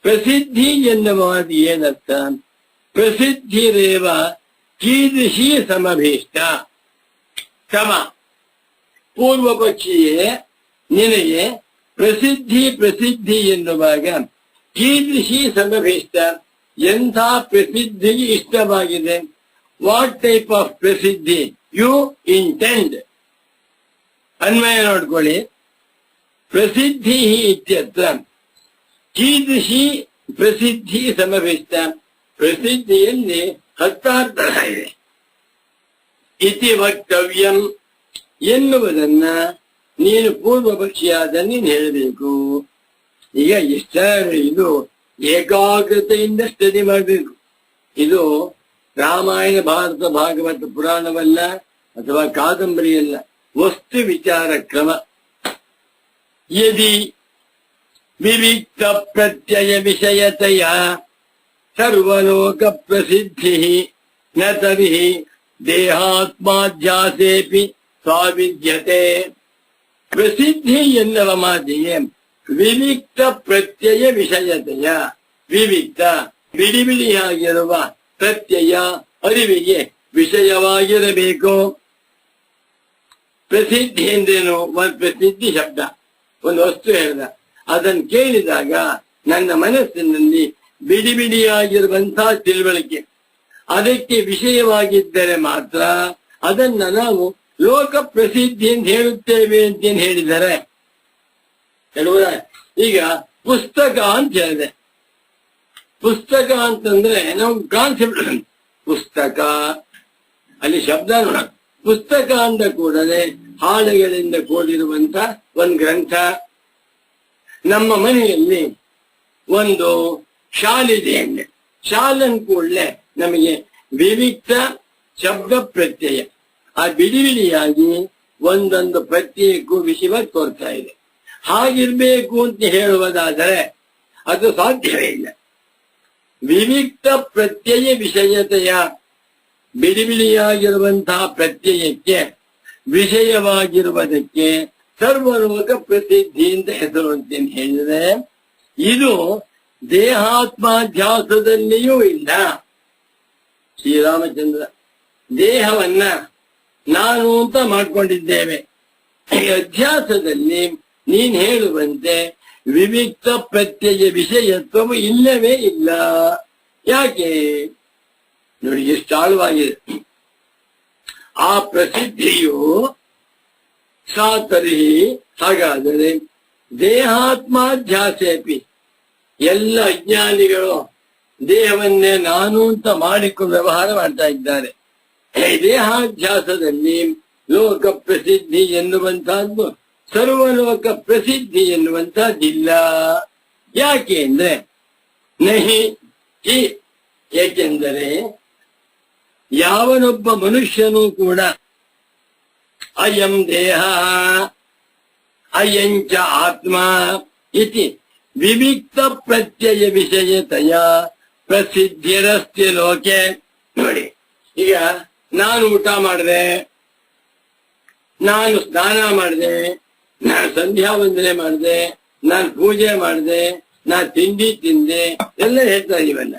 ಪ್ರಸಿದ್ಧಿ ಎನ್ನುವ ಮಾತು ಏನರ್ಥ? ಪ್ರಸಿದ್ಧಿರೇವ ಕೀದೃಶಿ ಸಮಭೀಷ್ಟ. ಸಮ ಪೂರ್ವ ಪಕ್ಷಿಯೇ, ನಿನಗೆ ಪ್ರಸಿದ್ಧಿ ಎನ್ನುವಾಗ ಕೀದೃಶಿ ಸಮಭೀಷ್ಟ, ಎಂಥ ಪ್ರಸಿದ್ಧಿ ಇಷ್ಟವಾಗಿದೆ? ವಾಟ್ ಟೈಪ್ ಆಫ್ ಪ್ರಸಿದ್ಧಿ ಯು ಇಂಟೆಂಡ್? ಅನ್ವಯ ನೋಡ್ಕೊಳ್ಳಿ. ಪ್ರಸಿದ್ಧಿ ಇತ್ಯತ್ರ ಕೀದೃಶಿ ಪ್ರಸಿದ್ಧಿ ಸಮಭೀಷ್ಟ. ಪ್ರಸಿದ್ಧಿಯಲ್ಲಿ 10 ತರಹ ಇದೆ. ಇತಿ ವಕ್ತವ್ಯಂ ಎನ್ನುವುದನ್ನ ನೀನು ಪೂರ್ವ ಪಕ್ಷಿಯಾದ ನೀನು ಹೇಳಬೇಕು. ಈಗ ಇಷ್ಟ ಇದು ಏಕಾಗ್ರತೆಯಿಂದ ಸ್ಟಡಿ ಮಾಡಬೇಕು. ಇದು ರಾಮಾಯಣ ಭಾರತ ಭಾಗವತ ಪುರಾಣವಲ್ಲ ಅಥವಾ ಕಾದಂಬರಿಯಲ್ಲ, ವಸ್ತು ವಿಚಾರ ಕ್ರಮ. ಯದಿ ವಿವಿಕ್ತ ಪ್ರತ್ಯಯ ವಿಷಯತೆಯ ಸರ್ವಲೋಕ ಪ್ರಸಿದ್ಧಿ ನ ತರ್ಹಿ ದೇಹಾತ್ಮಾಧ್ಯಾಸೇಪಿ ಸ್ವಾವಿದ್ಯತೆ. ಪ್ರಸಿದ್ಧಿ ಎನ್ನುವ ಮಾತಿಗೆ ವಿವಿಕ್ತ ಪ್ರತ್ಯಯ ವಿಷಯತೆಯ, ವಿವಿಕ್ತ ಬಿಡಿ ಬಿಡಿಯಾಗಿರುವ ಪ್ರತ್ಯಯ ಅರಿವಿಗೆ ವಿಷಯವಾಗಿರಬೇಕು. ಪ್ರಸಿದ್ಧಿ ಎಂದೇನು? ಒಂದು ಪ್ರಸಿದ್ಧಿ ಶಬ್ದ, ಒಂದು ವಸ್ತು ಹೇಳಿದ, ಅದನ್ನು ಕೇಳಿದಾಗ ನನ್ನ ಮನಸ್ಸಿನಲ್ಲಿ ಬಿಡಿ ಬಿಡಿಯಾಗಿರುವಂತಹ ತಿಳುವಳಿಕೆ, ಅದಕ್ಕೆ ವಿಷಯವಾಗಿದ್ದರೆ ಮಾತ್ರ ಅದನ್ನ ನಾವು ಲೋಕ ಪ್ರಸಿದ್ಧಿ ಅಂತ ಹೇಳುತ್ತೇವೆ ಅಂತೇನು ಹೇಳಿದ್ದಾರೆ ಹೇಳುವುದ. ಈಗ ಪುಸ್ತಕ ಅಂತ ಹೇಳಿದೆ. ಪುಸ್ತಕ ಅಂತಂದ್ರೆ ನಾವು ಕಾನ್ಸೆಪ್ಟ್, ಪುಸ್ತಕ ಅಲ್ಲಿ ಶಬ್ದ ನೋಡ. ಪುಸ್ತಕ ಅಂದ ಕೂಡಲೇ ಹಾಳೆಗಳಿಂದ ಕೂಡಿರುವಂತ ಒಂದು ಗ್ರಂಥ. ನಮ್ಮ ಮನೆಯಲ್ಲಿ ಒಂದು ಶಾಲಿದೆ ಅಂದ್ರೆ ಶಾಲನ್ ಕೂಡಲೇ ನಮಗೆ ವಿವಿಕ್ತ ಶಬ್ದ ಪ್ರತ್ಯಯ, ಆ ಬಿಡಿ ಬಿಡಿಯಾಗಿ ಒಂದೊಂದು ಪ್ರತ್ಯಯಕ್ಕೂ ವಿಷಯವಾಗಿ ತೋರ್ತಾ ಇದೆ. ಹಾಗಿರ್ಬೇಕು ಅಂತ ಹೇಳುವುದಾದರೆ ಅದು ಸಾಧ್ಯವೇ ಇಲ್ಲ. ವಿವಿಕ್ತ ಪ್ರತ್ಯಯ ವಿಷಯತೆಯ, ಬಿಡಿ ಬಿಡಿಯಾಗಿರುವಂತಹ ಪ್ರತ್ಯಯಕ್ಕೆ ವಿಷಯವಾಗಿರುವುದಕ್ಕೆ ಸರ್ವಲೋಕ ಪ್ರಸಿದ್ಧಿ ಅಂತ ಹೆಸರು ಅಂತೇನು ಹೇಳಿದರೆ, ಇದು ದೇಹಾತ್ಮಾಧ್ಯಾಸದಲ್ಲಿಯೂ ಇಲ್ಲ. ಶ್ರೀರಾಮಚಂದ್ರ ದೇಹವನ್ನ ನಾನು ಅಂತ ಮಾಡ್ಕೊಂಡಿದ್ದೇವೆ. ಈ ಅಧ್ಯಾಸದಲ್ಲಿ ನೀನ್ ಹೇಳುವಂತೆ ವಿವಿಕ್ತ ಪ್ರತ್ಯಯ ವಿಷಯತ್ವವು ಇಲ್ಲವೇ ಇಲ್ಲ. ಯಾಕೆ ನೋಡಿ ಎಷ್ಟು ಆಳವಾಗಿದೆ. ಆ ಪ್ರಸಿದ್ಧಿಯು ಸಾತರಿ ಹಾಗಾದರೆ ದೇಹಾತ್ಮಾಧ್ಯಾಸೇಪಿ ಎಲ್ಲ ಅಜ್ಞಾನಿಗಳು ದೇಹವನ್ನೇ ನಾನು ಅಂತ ಮಾಡಿಕೊಂಡು ವ್ಯವಹಾರ ಮಾಡ್ತಾ ಇದ್ದಾರೆ. ದೇಹಾಧ್ಯಾಸದಲ್ಲಿ ಲೋಕ ಪ್ರಸಿದ್ಧಿ ಎನ್ನುವಂತಹದ್ದು ಸರ್ವಲೋಕ ಪ್ರಸಿದ್ಧಿ ಎನ್ನುವಂತಹದ್ದಿಲ್ಲ. ಯಾಕೆ ಅಂದ್ರೆ ನಹಿ ಹಿ, ಏಕೆಂದರೆ ಯಾವನೊಬ್ಬ ಮನುಷ್ಯನೂ ಕೂಡ ಅಯಂ ದೇಹ ಅಯಂಚ ಆತ್ಮ ಇತಿ ವಿವಿಕ್ತ ಪ್ರತ್ಯಯ ವಿಷಯತೆಯ ಪ್ರಸಿದ್ಧಿರಸ್ತಿ ಲೋಕೆ. ನೋಡಿ, ಈಗ ನಾನು ಊಟ ಮಾಡಿದೆ, ನಾನು ಸ್ನಾನ ಮಾಡಿದೆ, ನಾನು ಸಂಧ್ಯಾ ವಂದನೆ ಮಾಡಿದೆ, ನಾನು ಪೂಜೆ ಮಾಡಿದೆ, ನಾನು ತಿಂಡಿ ತಿಂದೆ ಎಲ್ಲ ಹೇಳ್ತಾ ಇವನ್ನ.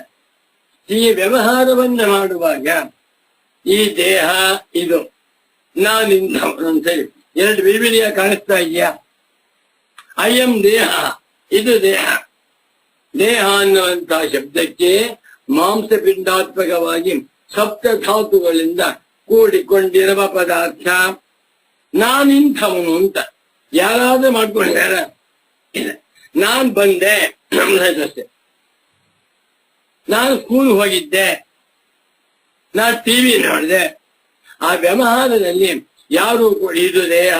ಈ ವ್ಯವಹಾರವನ್ನ ಮಾಡುವಾಗ ಈ ದೇಹ ಇದು ನಾನಿಂದ ಅಂತೇಳಿ ಎರಡು ವಿವಿಧ ಕಾಣಿಸ್ತಾ ಇದೆಯಾ? ಅಯಂ ದೇಹ, ಇದು ದೇಹ. ದೇಹ ಅನ್ನುವಂತಹ ಶಬ್ದಕ್ಕೆ ಮಾಂಸಪಿಂಡಾತ್ಮಕವಾಗಿ ಸಪ್ತ ಧಾತುಗಳಿಂದ ಕೂಡಿಕೊಂಡಿರುವ ಪದಾರ್ಥ. ನಾನಿಂಥವನು ಅಂತ ಯಾರಾದ್ರೂ ಮಾಡ್ಕೊಂಡಿದಾರ? ನಾನ್ ಬಂದೆ ಅಷ್ಟೇ. ನಾನು ಸ್ಕೂಲ್ ಹೋಗಿದ್ದೆ, ನಾನು ಟಿವಿ ನೋಡಿದೆ. ಆ ವ್ಯವಹಾರದಲ್ಲಿ ಯಾರು ಕೂಡ ಇದು ದೇಹ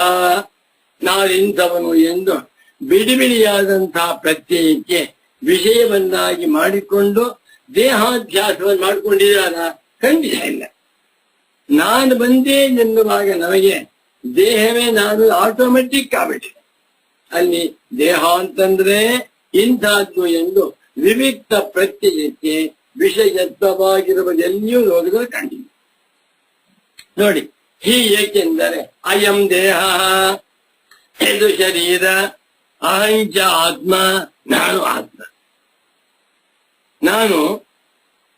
ನಾನಿಂಥವನು ಎಂದು ಬಿಡಿ ಬಿಡಿಯಾದಂತಹ ಪ್ರತ್ಯಯಕ್ಕೆ ವಿಷಯವನ್ನಾಗಿ ಮಾಡಿಕೊಂಡು ದೇಹಾಧ್ಯಾಸವನ್ನು ಮಾಡಿಕೊಂಡಿದ್ದಾರ? ಖಂಡಿತ ಇಲ್ಲ. ನಾನು ಬಂದೆ ಎನ್ನುವಾಗ ನಮಗೆ ದೇಹವೇ ನಾನು ಆಟೋಮೆಟಿಕ್ ಆಗ್ಬಿಟ್ಟಿದೆ. ಅಲ್ಲಿ ದೇಹ ಅಂತಂದ್ರೆ ಇಂಥದ್ದು ಎಂದು ವಿವಿಕ್ತ ಪ್ರತ್ಯಯಕ್ಕೆ ವಿಷಯತ್ವವಾಗಿರುವುದೆಲ್ಲಿಯೂ ನೋಡಿದ್ರೆ ಕಂಡಿದೆ. ನೋಡಿ, ಏಕೆಂದರೆ ಅಯಂ ದೇಹ, ಇದು ಶರೀರ, ಅಹಂಚ ಆತ್ಮ, ನಾನು ಆತ್ಮ. ನಾನು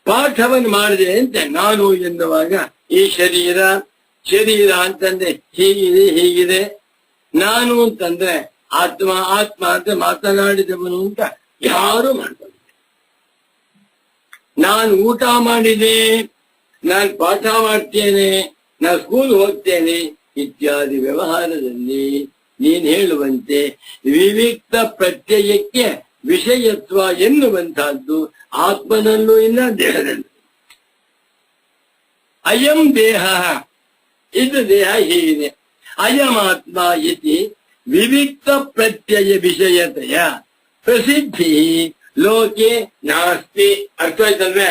ಪಾಠವನ್ನು ಮಾಡಿದೆ ಅಂತ ನಾನು ಎನ್ನುವಾಗ ಈ ಶರೀರ ಅಂತಂದ್ರೆ ಹೀಗಿದೆ ಹೀಗಿದೆ, ನಾನು ಅಂತಂದ್ರೆ ಆತ್ಮ ಅಂತ ಮಾತನಾಡಿದವನು ಅಂತ ಯಾರು ಮಾಡ್ತಾರೆ. ನಾನು ಊಟ ಮಾಡಿದೆ, ನಾನು ಪಾಠ ಮಾಡ್ತೇನೆ, ನಾನು ಸ್ಕೂಲ್ ಹೋಗ್ತೇನೆ ಇತ್ಯಾದಿ ವ್ಯವಹಾರದಲ್ಲಿ ನೀನ್ ಹೇಳುವಂತೆ ವಿವಿಕ್ತ ಪ್ರತ್ಯಯಕ್ಕೆ ವಿಷಯತ್ವ ಎನ್ನುವಂತಹದ್ದು ಆತ್ಮನಲ್ಲೂ ಇಲ್ಲ, ದೇಹದಲ್ಲೂ. ಅಯಂ ದೇಹ, ಇದು ದೇಹ ಹೀಗಿದೆ. ಅಯಮಾತ್ಮ ಇತಿ ವಿವಿಕ್ತ ಪ್ರತ್ಯಯ ವಿಷಯತೆಯ ಪ್ರಸಿದ್ಧಿ ಲೋಕೆ ನಾಸ್ತಿ. ಅರ್ಥ ಆಯ್ತಲ್ವೇ?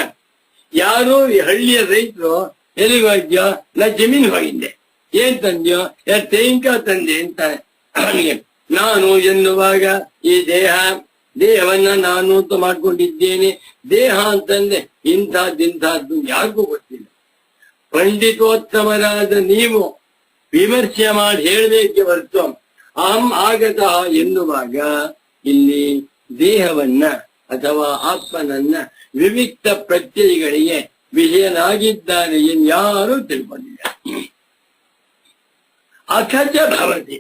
ಯಾರು ಈ ಹಳ್ಳಿಯ ರೈತರು ಎಲ್ಲಿಗೆ ಹೋಗ್ಯೋ? ನಾ ಜಮೀನ್ ಹೋಗಿದ್ದೆ, ಏನ್ ತಂದ್ಯೋ? ತೆಂಗಿನಕಾಯಿ ತಂದೆ ಅಂತ. ಅವನಿಗೆ ನಾನು ಎನ್ನುವಾಗ ಈ ದೇಹವನ್ನ ನಾನು ಅಂತ ಮಾಡ್ಕೊಂಡಿದ್ದೇನೆ. ದೇಹ ಅಂತಂದ್ರೆ ಇಂಥದ್ದು ಯಾರಿಗೂ ಗೊತ್ತಿಲ್ಲ. ಪಂಡಿತೋತ್ತಮರಾದ ನೀವು ವಿಮರ್ಶೆ ಮಾಡಿ ಹೇಳಬೇಕೆ ಹೊರತು ಅಹಂ ಆಗತ ಎನ್ನುವಾಗ ಇಲ್ಲಿ ದೇಹವನ್ನ ಅಥವಾ ಆತ್ಮನನ್ನ ವಿವಿಕ್ತ ಪ್ರತ್ಯಯಗಳಿಗೆ ವಿಷಯನಾಗಿದ್ದಾನೆ ಯಾರು ತಿಳ್ಕೊಂಡಿಲ್ಲ. ಅಥಚ ಭವತಿ,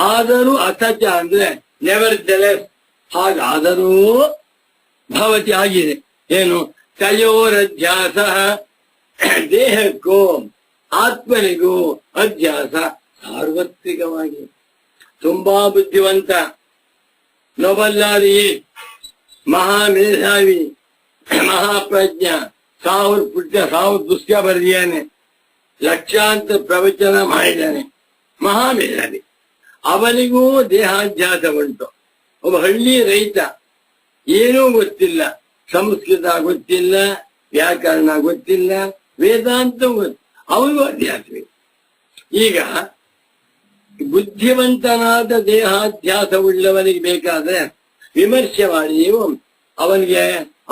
ಆದರೂ ಅಥಚ ಅಂದ್ರೆ ನೆವರ್ ದೆಲೆಸ್, ಹಾಗಾದರೂ ಭವತಿ ಆಗಿದೆ. ಏನು? ತಯೋರಧ್ಯಾಸ, ದೇಹಕ್ಕೂ ಆತ್ಮನಿಗೂ ಅಧ್ಯಾಸ ಸಾರ್ವತ್ರಿಕವಾಗಿ. ತುಂಬಾ ಬುದ್ಧಿವಂತ, ನೊಬೆಲ್ಲಾರಿ, ಮಹಾಮೇಧಾವಿ, ಮಹಾಪ್ರಜ್ಞ, 1000 ಪುಸ್ತಕ ಬರೆದಿದ್ದಾನೆ, ಲಕ್ಷಾಂತರ ಪ್ರವಚನ ಮಾಡಿದ್ದಾನೆ, ಮಹಾಮೇಧಾವಿ. ಅವನಿಗೂ ದೇಹಾಧ್ಯಾಸ ಉಂಟು. ಒಬ್ಬ ಹಳ್ಳಿ ರೈತ, ಏನೂ ಗೊತ್ತಿಲ್ಲ, ಸಂಸ್ಕೃತ ಗೊತ್ತಿಲ್ಲ, ವ್ಯಾಕರಣ ಗೊತ್ತಿಲ್ಲ, ವೇದಾಂತ ಗೊತ್ತು, ಅವನಿಗೂ ಅಧ್ಯಾಸವೇ. ಈಗ ಬುದ್ಧಿವಂತನಾದ ದೇಹಾಧ್ಯಾಸವುಳ್ಳವನಿಗೆ ಬೇಕಾದ್ರೆ ವಿಮರ್ಶೆ ಮಾಡಿ ನೀವು ಅವನಿಗೆ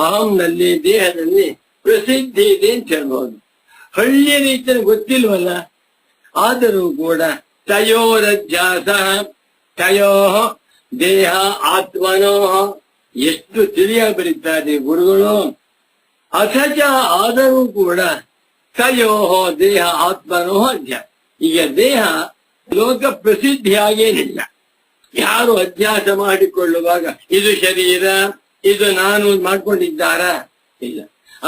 ಅಹಂನಲ್ಲಿ ದೇಹದಲ್ಲಿ ಪ್ರಸಿದ್ಧಿ ಇದೆ ಅಂತ ಹೇಳ್ಬಹುದು. ಹಳ್ಳಿಯ ರೀತಿಯಲ್ಲಿ ಗೊತ್ತಿಲ್ವಲ್ಲ. ಆದರೂ ಕೂಡ ತಯೋರಧ್ಯಾಸ, ತಯೋ ದೇಹ ಆತ್ಮನೋ, ಎಷ್ಟು ತಿಳಿಯಾಗಿ ಬರೀತಾರೆ ಗುರುಗಳು. ಅಥಚ, ಆದರೂ ಕೂಡ ತಯೋ ದೇಹ ಆತ್ಮನೋ ಅಧ್ಯಾಸ. ಈಗ ದೇಹ ಲೋಕ ಪ್ರಸಿದ್ಧಿಯಾಗೇನಿಲ್ಲ. ಯಾರು ಅಧ್ಯಾಸ ಮಾಡಿಕೊಳ್ಳುವಾಗ ಇದು ಶರೀರ, ಇದು ನಾನು ಮಾಡ್ಕೊಂಡಿದ್ದಾರ? ಇಲ್ಲ.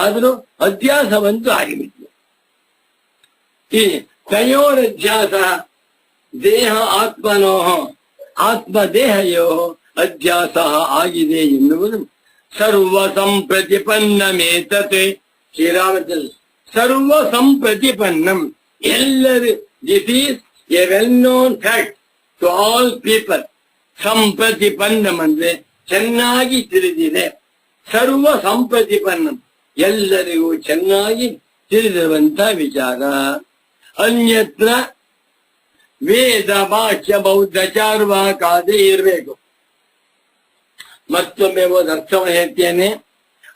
ಆದರೂ ಅಧ್ಯಾಸವಂತೂ ಆಗಿಬಿಟ್ಟು ಈ ತಯೋರಧ್ಯಾಸ ದೇಹ ಆತ್ಮನೋ ಆತ್ಮದೇಹಯೋ ಅಧ್ಯಾಸ ಆಗಿದೆ ಎನ್ನುವುದು ಸರ್ವ ಸಂಪ್ರತಿಪನ್ನಮೇತತೆ. ಶ್ರೀರಾಮಚಂದ್ರ ಸರ್ವ ಸಂಪ್ರತಿಪನ್ನಂ, ಎಲ್ಲರೂ, this is a well known fact to all people. ಸಂಪ್ರತಿಪನ್ನಂ ಅಂದ್ರೆ ಚೆನ್ನಾಗಿ ತಿಳಿದಿದೆ. ಸರ್ವ ಸಂಪ್ರತಿಪನ್ನಂ, ಎಲ್ಲರಿಗೂ ಚೆನ್ನಾಗಿ ತಿಳಿದಿರುವಂತ ವಿಚಾರ. ಅನ್ಯತ್ರ ವೇದ ವಾಕ್ಯ ಬೌದ್ಧ ಚಾರ್ವಾಕಾದೇ ಇರಬೇಕು. ಮತ್ತೊಮ್ಮೆ ಒಂದು ಅರ್ಥವನ್ನು ಹೇಳ್ತೇನೆ.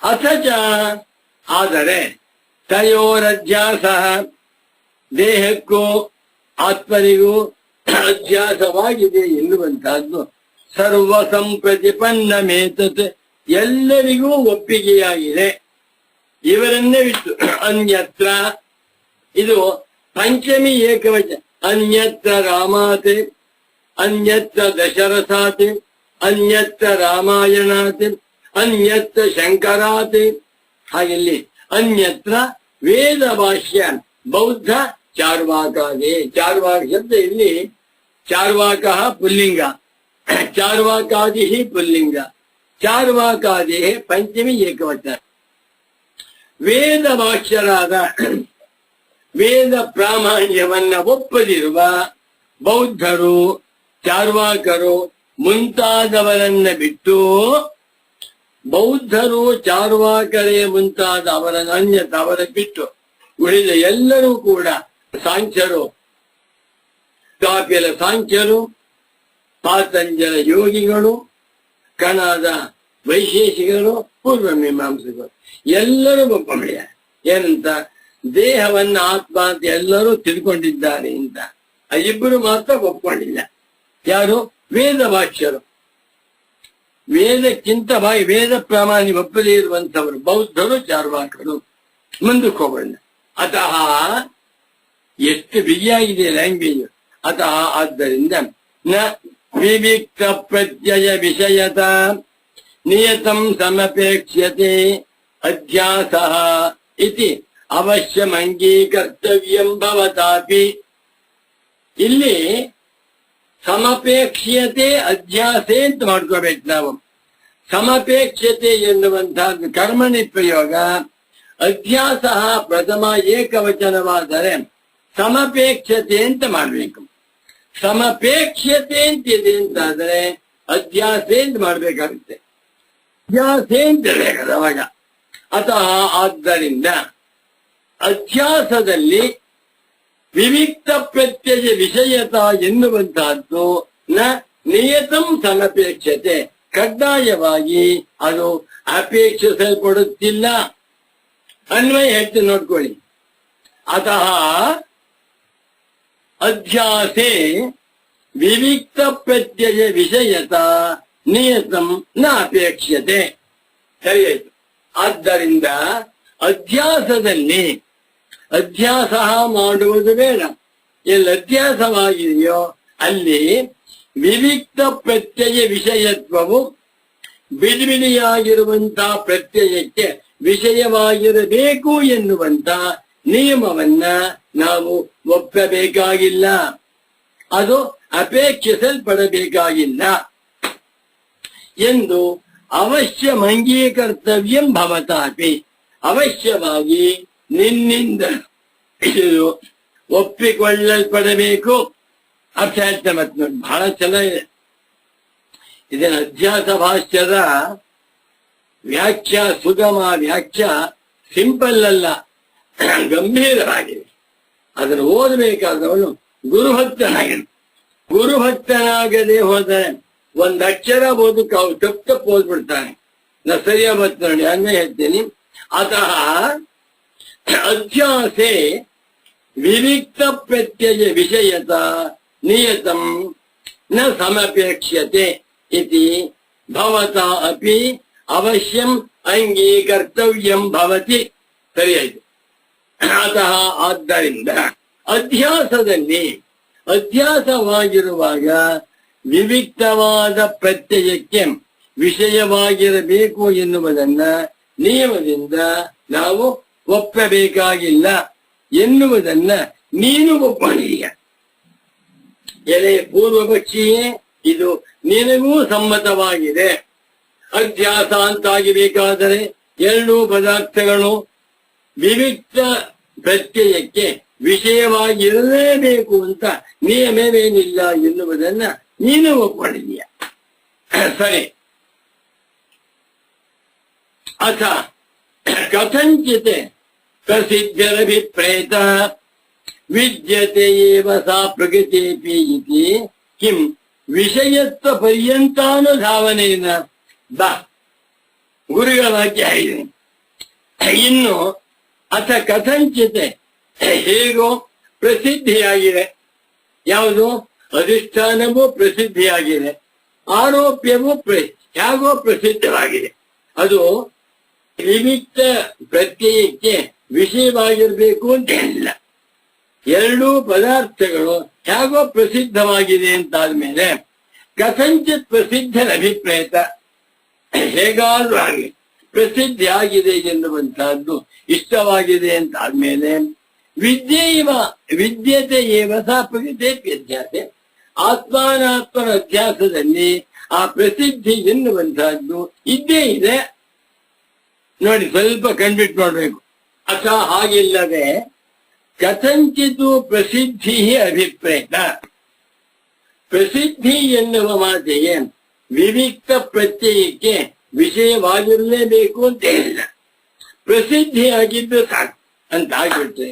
ಅಥಚ, ಆದರೆ ತಯೋರಧ್ಯಾಸ, ದೇಹಕ್ಕೂ ಆತ್ಮನಿಗೂ ಅಧ್ಯಾಸವಾಗಿದೆ ಎನ್ನುವಂತಹದ್ದು ಸರ್ವ ಸಂಪ್ರತಿಪನ್ನಮೇತತ್, ಎಲ್ಲರಿಗೂ ಒಪ್ಪಿಗೆಯಾಗಿದೆ. ಇವರನ್ನೇ ಬಿಟ್ಟು ಅನ್ಯತ್ರ, ಇದು ಪಂಚಮಿ ಏಕವಚನ. ಅನ್ಯತ್ರ ರಾಮಾತ್, ಅನ್ಯತ್ರ ದಶರಥಾತ್, ಅನ್ಯತ್ರ ರಾಮಾಯಣಾತ್, ಅನ್ಯತ್ರ ಶಂಕರಾತ್. ಹಾಗಿಲ್ಲಿ ಅನ್ಯತ್ರ ವೇದ ಭಾಷ್ಯ ಬೌದ್ಧ ಚಾರ್ವಾಕಾದೇ. ಚಾರ್ವಾಕ ಶಬ್ದ ಇಲ್ಲಿ ಚಾರ್ವಾಕ ಪುಲ್ಲಿಂಗ, ಚಾರ್ವಾಕಾದಿ ಪುಲ್ಲಿಂಗ, ಚಾರ್ವಾಕಾದೇ ಪಂಚಮಿ ಏಕವಚನ. ವೇದ ಭಾಷ್ಯರಾದ, ವೇದ ಪ್ರಾಮಾಣ್ಯವನ್ನ ಒಪ್ಪದಿರುವ ಬೌದ್ಧರು, ಚಾರ್ವಾಕರು ಮುಂತಾದವರನ್ನ ಬಿಟ್ಟು, ಬೌದ್ಧರು ಚಾರ್ವಾಕರೇ ಮುಂತಾದ ಅವರನ್ನು ಅನ್ಯತ ಅವರ ಬಿಟ್ಟು ಉಳಿದ ಎಲ್ಲರೂ ಕೂಡ ಸಾಂಖ್ಯರು, ಕಾಪಿಲ ಸಾಂಖ್ಯರು, ಪಾತಂಜಲ ಯೋಗಿಗಳು, ಕಣದ ವೈಶೇಷಿಕರು, ಪೂರ್ವ ಮೀಮಾಂಸಕರು ಎಲ್ಲರೂ ಒಪ್ಪಮಳೆಯ. ಏನಂತ? ದೇಹವನ್ನ ಆತ್ಮ ಅಂತ ಎಲ್ಲರೂ ತಿಳ್ಕೊಂಡಿದ್ದಾರೆ ಅಂತ. ಇಬ್ಬರು ಮಾತ್ರ ಒಪ್ಕೊಂಡಿಲ್ಲ. ಯಾರು? ವೇದ ಭಾಷ್ಯರು. ವೇದಕ್ಕಿಂತ ವೇದ ಪ್ರಾಮಾಣಿ ಒಪ್ಪದೇ ಇರುವಂತವರು ಬೌದ್ಧರು, ಚಾರ್ವಾಕರು. ಮುಂದಕ್ಕೆ ಹೋಗೋಣ. ಅತಃ, ಎಷ್ಟು ಬಿಗಿಯಾಗಿದೆ ಲ್ಯಾಂಗ್ವೇಜ್. ಅತಃ, ಆದ್ದರಿಂದ ನ ವಿವಿಕ್ತ ಪ್ರತ್ಯಯ ವಿಷಯತ ನಿಯತಂ ಸಮಪೇಕ್ಷ್ಯತೆ ಅಧ್ಯಾಸ ಇತಿ ಅವಶ್ಯಂ ಅಂಗೀಕರ್ತವ್ಯಂ ಭವತಾಪಿ. ಇಲ್ಲಿ ಸಮಪೇಕ್ಷತೆ ಅಧ್ಯಾಸೆ ಅಂತ ಮಾಡ್ಕೋಬೇಕು ನಾವು. ಸಮಪೇಕ್ಷತೆ ಎನ್ನುವಂತಹದ್ದು ಕರ್ಮಣಿ ಪ್ರಯೋಗ. ಅಧ್ಯಾಸ ಪ್ರಥಮ ಏಕವಚನವಾದರೆ ಸಮಪೇಕ್ಷತೆ ಅಂತ ಮಾಡ್ಬೇಕು. ಸಮಪೇಕ್ಷತೆ ಅಂತಿದೆ ಅಂತಾದ್ರೆ ಅಧ್ಯಾಸೆ ಅಂತ ಮಾಡ್ಬೇಕಾಗುತ್ತೆ. ಅಧ್ಯಾಸೆ ಅಂತ ಬೇಕಾದವಾಗ. ಅತಃ, ಆದ್ದರಿಂದ ಅಧ್ಯಾಸದಲ್ಲಿ ವಿವಿಕ್ತ ಪ್ರತ್ಯಯ ವಿಷಯತ ಎನ್ನುವಂತಹದ್ದು ನ ನಿಯತಂ ಸಮಪೇಕ್ಷತೆ, ಕಡ್ಡಾಯವಾಗಿ ಅದು ಅಪೇಕ್ಷಿಸಲ್ಪಡುತ್ತಿಲ್ಲ. ಅನ್ವಯ ಹೆಚ್ಚು ನೋಡ್ಕೊಳ್ಳಿ. ಅತಃ ಅಧ್ಯಾಸೆ ವಿವಿಕ್ತ ಪ್ರತ್ಯಯ ವಿಷಯತ ನಿಯತಂ ನ ಅಪೇಕ್ಷತೆ. ಸರಿಯಾಯ್ತು. ಆದ್ದರಿಂದ ಅಧ್ಯಾಸದಲ್ಲಿ ಅಧ್ಯಾಸ ಮಾಡುವುದು ಬೇಡ. ಎಲ್ಲಿ ಅಧ್ಯಾಸವಾಗಿದೆಯೋ ಅಲ್ಲಿ ವಿವಿಕ್ತ ಪ್ರತ್ಯಯ ವಿಷಯತ್ವವು ಬಿಡಿಬಿಡಿಯಾಗಿರುವಂತಹ ಪ್ರತ್ಯಯಕ್ಕೆ ವಿಷಯವಾಗಿರಬೇಕು ಎನ್ನುವಂತ ನಿಯಮವನ್ನ ನಾವು ಒಪ್ಪಬೇಕಾಗಿಲ್ಲ. ಅದು ಅಪೇಕ್ಷಿಸಲ್ಪಡಬೇಕಾಗಿಲ್ಲ ಎಂದು ಅವಶ್ಯ ಅಂಗೀಕರ್ತವ್ಯಂ ಭವತಾಪಿ. ಅವಶ್ಯವಾಗಿ ನಿನ್ನಿಂದ ಇದು ಒಪ್ಪಿಕೊಳ್ಳಲ್ಪಡಬೇಕು. ಅರ್ಥ ಆಯ್ತಾ? ಮತ್ತೆ ನೋಡಿ, ಬಹಳ ಚೆನ್ನಾಗಿದೆ. ಇದನ್ನ ಅಧ್ಯಾಸ ಭಾಷ್ಯದ ವ್ಯಾಖ್ಯ, ಸುಗಮ ವ್ಯಾಖ್ಯ, ಸಿಂಪಲ್ ಅಲ್ಲ, ಗಂಭೀರವಾಗಿದೆ. ಅದನ್ನು ಓದಬೇಕಾದವನು ಗುರುಭಕ್ತನಾಗಿದೆ. ಗುರುಭಕ್ತನಾಗದೆ ಹೋದರೆ ಒಂದ್ ಅಕ್ಷರ ಓದಕ್ಕೆ ಅವ್ರು ತಪ್ಪು ಓದ್ಬಿಡ್ತಾನೆ. ನಾ ಸರಿಯಾಗಿ ಬತ್ತ ನೋಡಿ, ಅನ್ವಯ ಹೇಳ್ತೇನೆ. ಅತಃ ಅಧ್ಯಾಸೆ ವಿವಿಕ್ತ ಪ್ರತ್ಯಯ ವಿಷಯತ ನಿಯತಂ ನ ಸಮಪೇಕ್ಷ್ಯತೆ ಇತಿ ಭವತಾ ಅಪಿ ಅವಶ್ಯಂ ಅಂಗೀಕರ್ತವ್ಯಂ ಭವತಿ. ಸರಿಯಾಯ್ತು. ಅತಃ, ಆದ್ದರಿಂದ ಅಧ್ಯಾಸದಲ್ಲಿ ಅಧ್ಯಾಸವಾಗಿರುವಾಗ ವಿವಿಕ್ತವಾದ ಪ್ರತ್ಯಯಕ್ಕೆ ವಿಷಯವಾಗಿರಬೇಕು ಎನ್ನುವುದನ್ನ ನಿಯಮದಿಂದ ನಾವು ಒಪ್ಪಬೇಕಾಗಿಲ್ಲ ಎನ್ನುವುದನ್ನ ನೀನು ಒಪ್ಪಣೀಯ. ಎಲೆ ಪೂರ್ವ ಪಕ್ಷಿಯೇ, ಇದು ನಿನಗೂ ಸಮ್ಮತವಾಗಿದೆ. ಅಧ್ಯಾಸ ಅಂತಾಗಬೇಕಾದರೆ ಎರಡೂ ಪದಾರ್ಥಗಳು ವಿವಿಕ್ತ ಪ್ರತ್ಯಯಕ್ಕೆ ವಿಷಯವಾಗಿರಲೇಬೇಕು ಅಂತ ನಿಯಮವೇನಿಲ್ಲ ಎನ್ನುವುದನ್ನ ನೀನು ಒಪ್ಪಿಕೊಂಡಿದೀಯ. ಸರಿ. ಅಥ ಕಥಂಚಿತ್ ಪ್ರಸಿದ್ಧರಭಿಪ್ರೇತ ವಿದ್ಯತೆ ಏವ ಸಾ ಪ್ರಗತಿಪಿ ಇತಿ ಕಿಂ ವಿಷಯತ್ವ ಪರ್ಯಂತಾನುಧಾವನೆಯಿಂದ ಬಾ ಗುರುಗಳ ವಾಕ್ಯ ಇದೆ. ಇನ್ನು ಅಥ ಕಥಂಚಿತ್ ಹೇಗೋ ಪ್ರಸಿದ್ಧಿಯಾಗಿದೆ, ಯಾವುದು ಅಧಿಷ್ಠಾನವೂ ಪ್ರಸಿದ್ಧಿಯಾಗಿದೆ, ಆರೋಪ್ಯವೂ ಹೇಗೋ ಪ್ರಸಿದ್ಧವಾಗಿದೆ. ಅದು ನಿಮಿತ್ತ ಪ್ರತ್ಯಯಕ್ಕೆ ವಿಷಯವಾಗಿರ್ಬೇಕು ಅಂತ ಹೇಳಿಲ್ಲ. ಎರಡೂ ಪದಾರ್ಥಗಳು ಹೇಗೋ ಪ್ರಸಿದ್ಧವಾಗಿದೆ ಅಂತಾದ್ಮೇಲೆ ಕಥಂಚಿತ್ ಪ್ರಸಿದ್ಧರ ಅಭಿಪ್ರೇತ ಹೇಗಾದ್ರೂ ಆಗಲಿ ಪ್ರಸಿದ್ಧಿ ಆಗಿದೆ ಎನ್ನುವಂತಹದ್ದು ಇಷ್ಟವಾಗಿದೆ ಅಂತಾದ್ಮೇಲೆ ವಿದ್ಯತೆ ಏವ ಸಾ ಪ್ರಗತಿ ಅಧ್ಯಾಸ ಆತ್ಮಾನಾತ್ಮನ ಅಧ್ಯಾಸದಲ್ಲಿ ಆ ಪ್ರಸಿದ್ಧಿ ಎನ್ನುವಂತಹದ್ದು ಇದ್ದೇ ಇದೆ. ನೋಡಿ, ಸ್ವಲ್ಪ ಕಂಡ್ಬಿಟ್ಟು ನೋಡ್ಬೇಕು. ಅಥ ಹಾಗಿಲ್ಲದೆ ಕಥಂಚಿತು ಪ್ರಸಿದ್ಧಿ ಅಭಿಪ್ರೇತ ಪ್ರಸಿದ್ಧಿ ಎನ್ನುವ ಮಾತಿಗೆ ವಿವಿಕ್ತ ಪ್ರತ್ಯಯಕ್ಕೆ ವಿಷಯವಾಗಿರಲೇಬೇಕು ಅಂತ ಹೇಳಿಲ್ಲ. ಪ್ರಸಿದ್ಧಿ ಆಗಿದ್ದು ಸಾಕು ಅಂತ ಆಗ್ಬಿಟ್ರೆ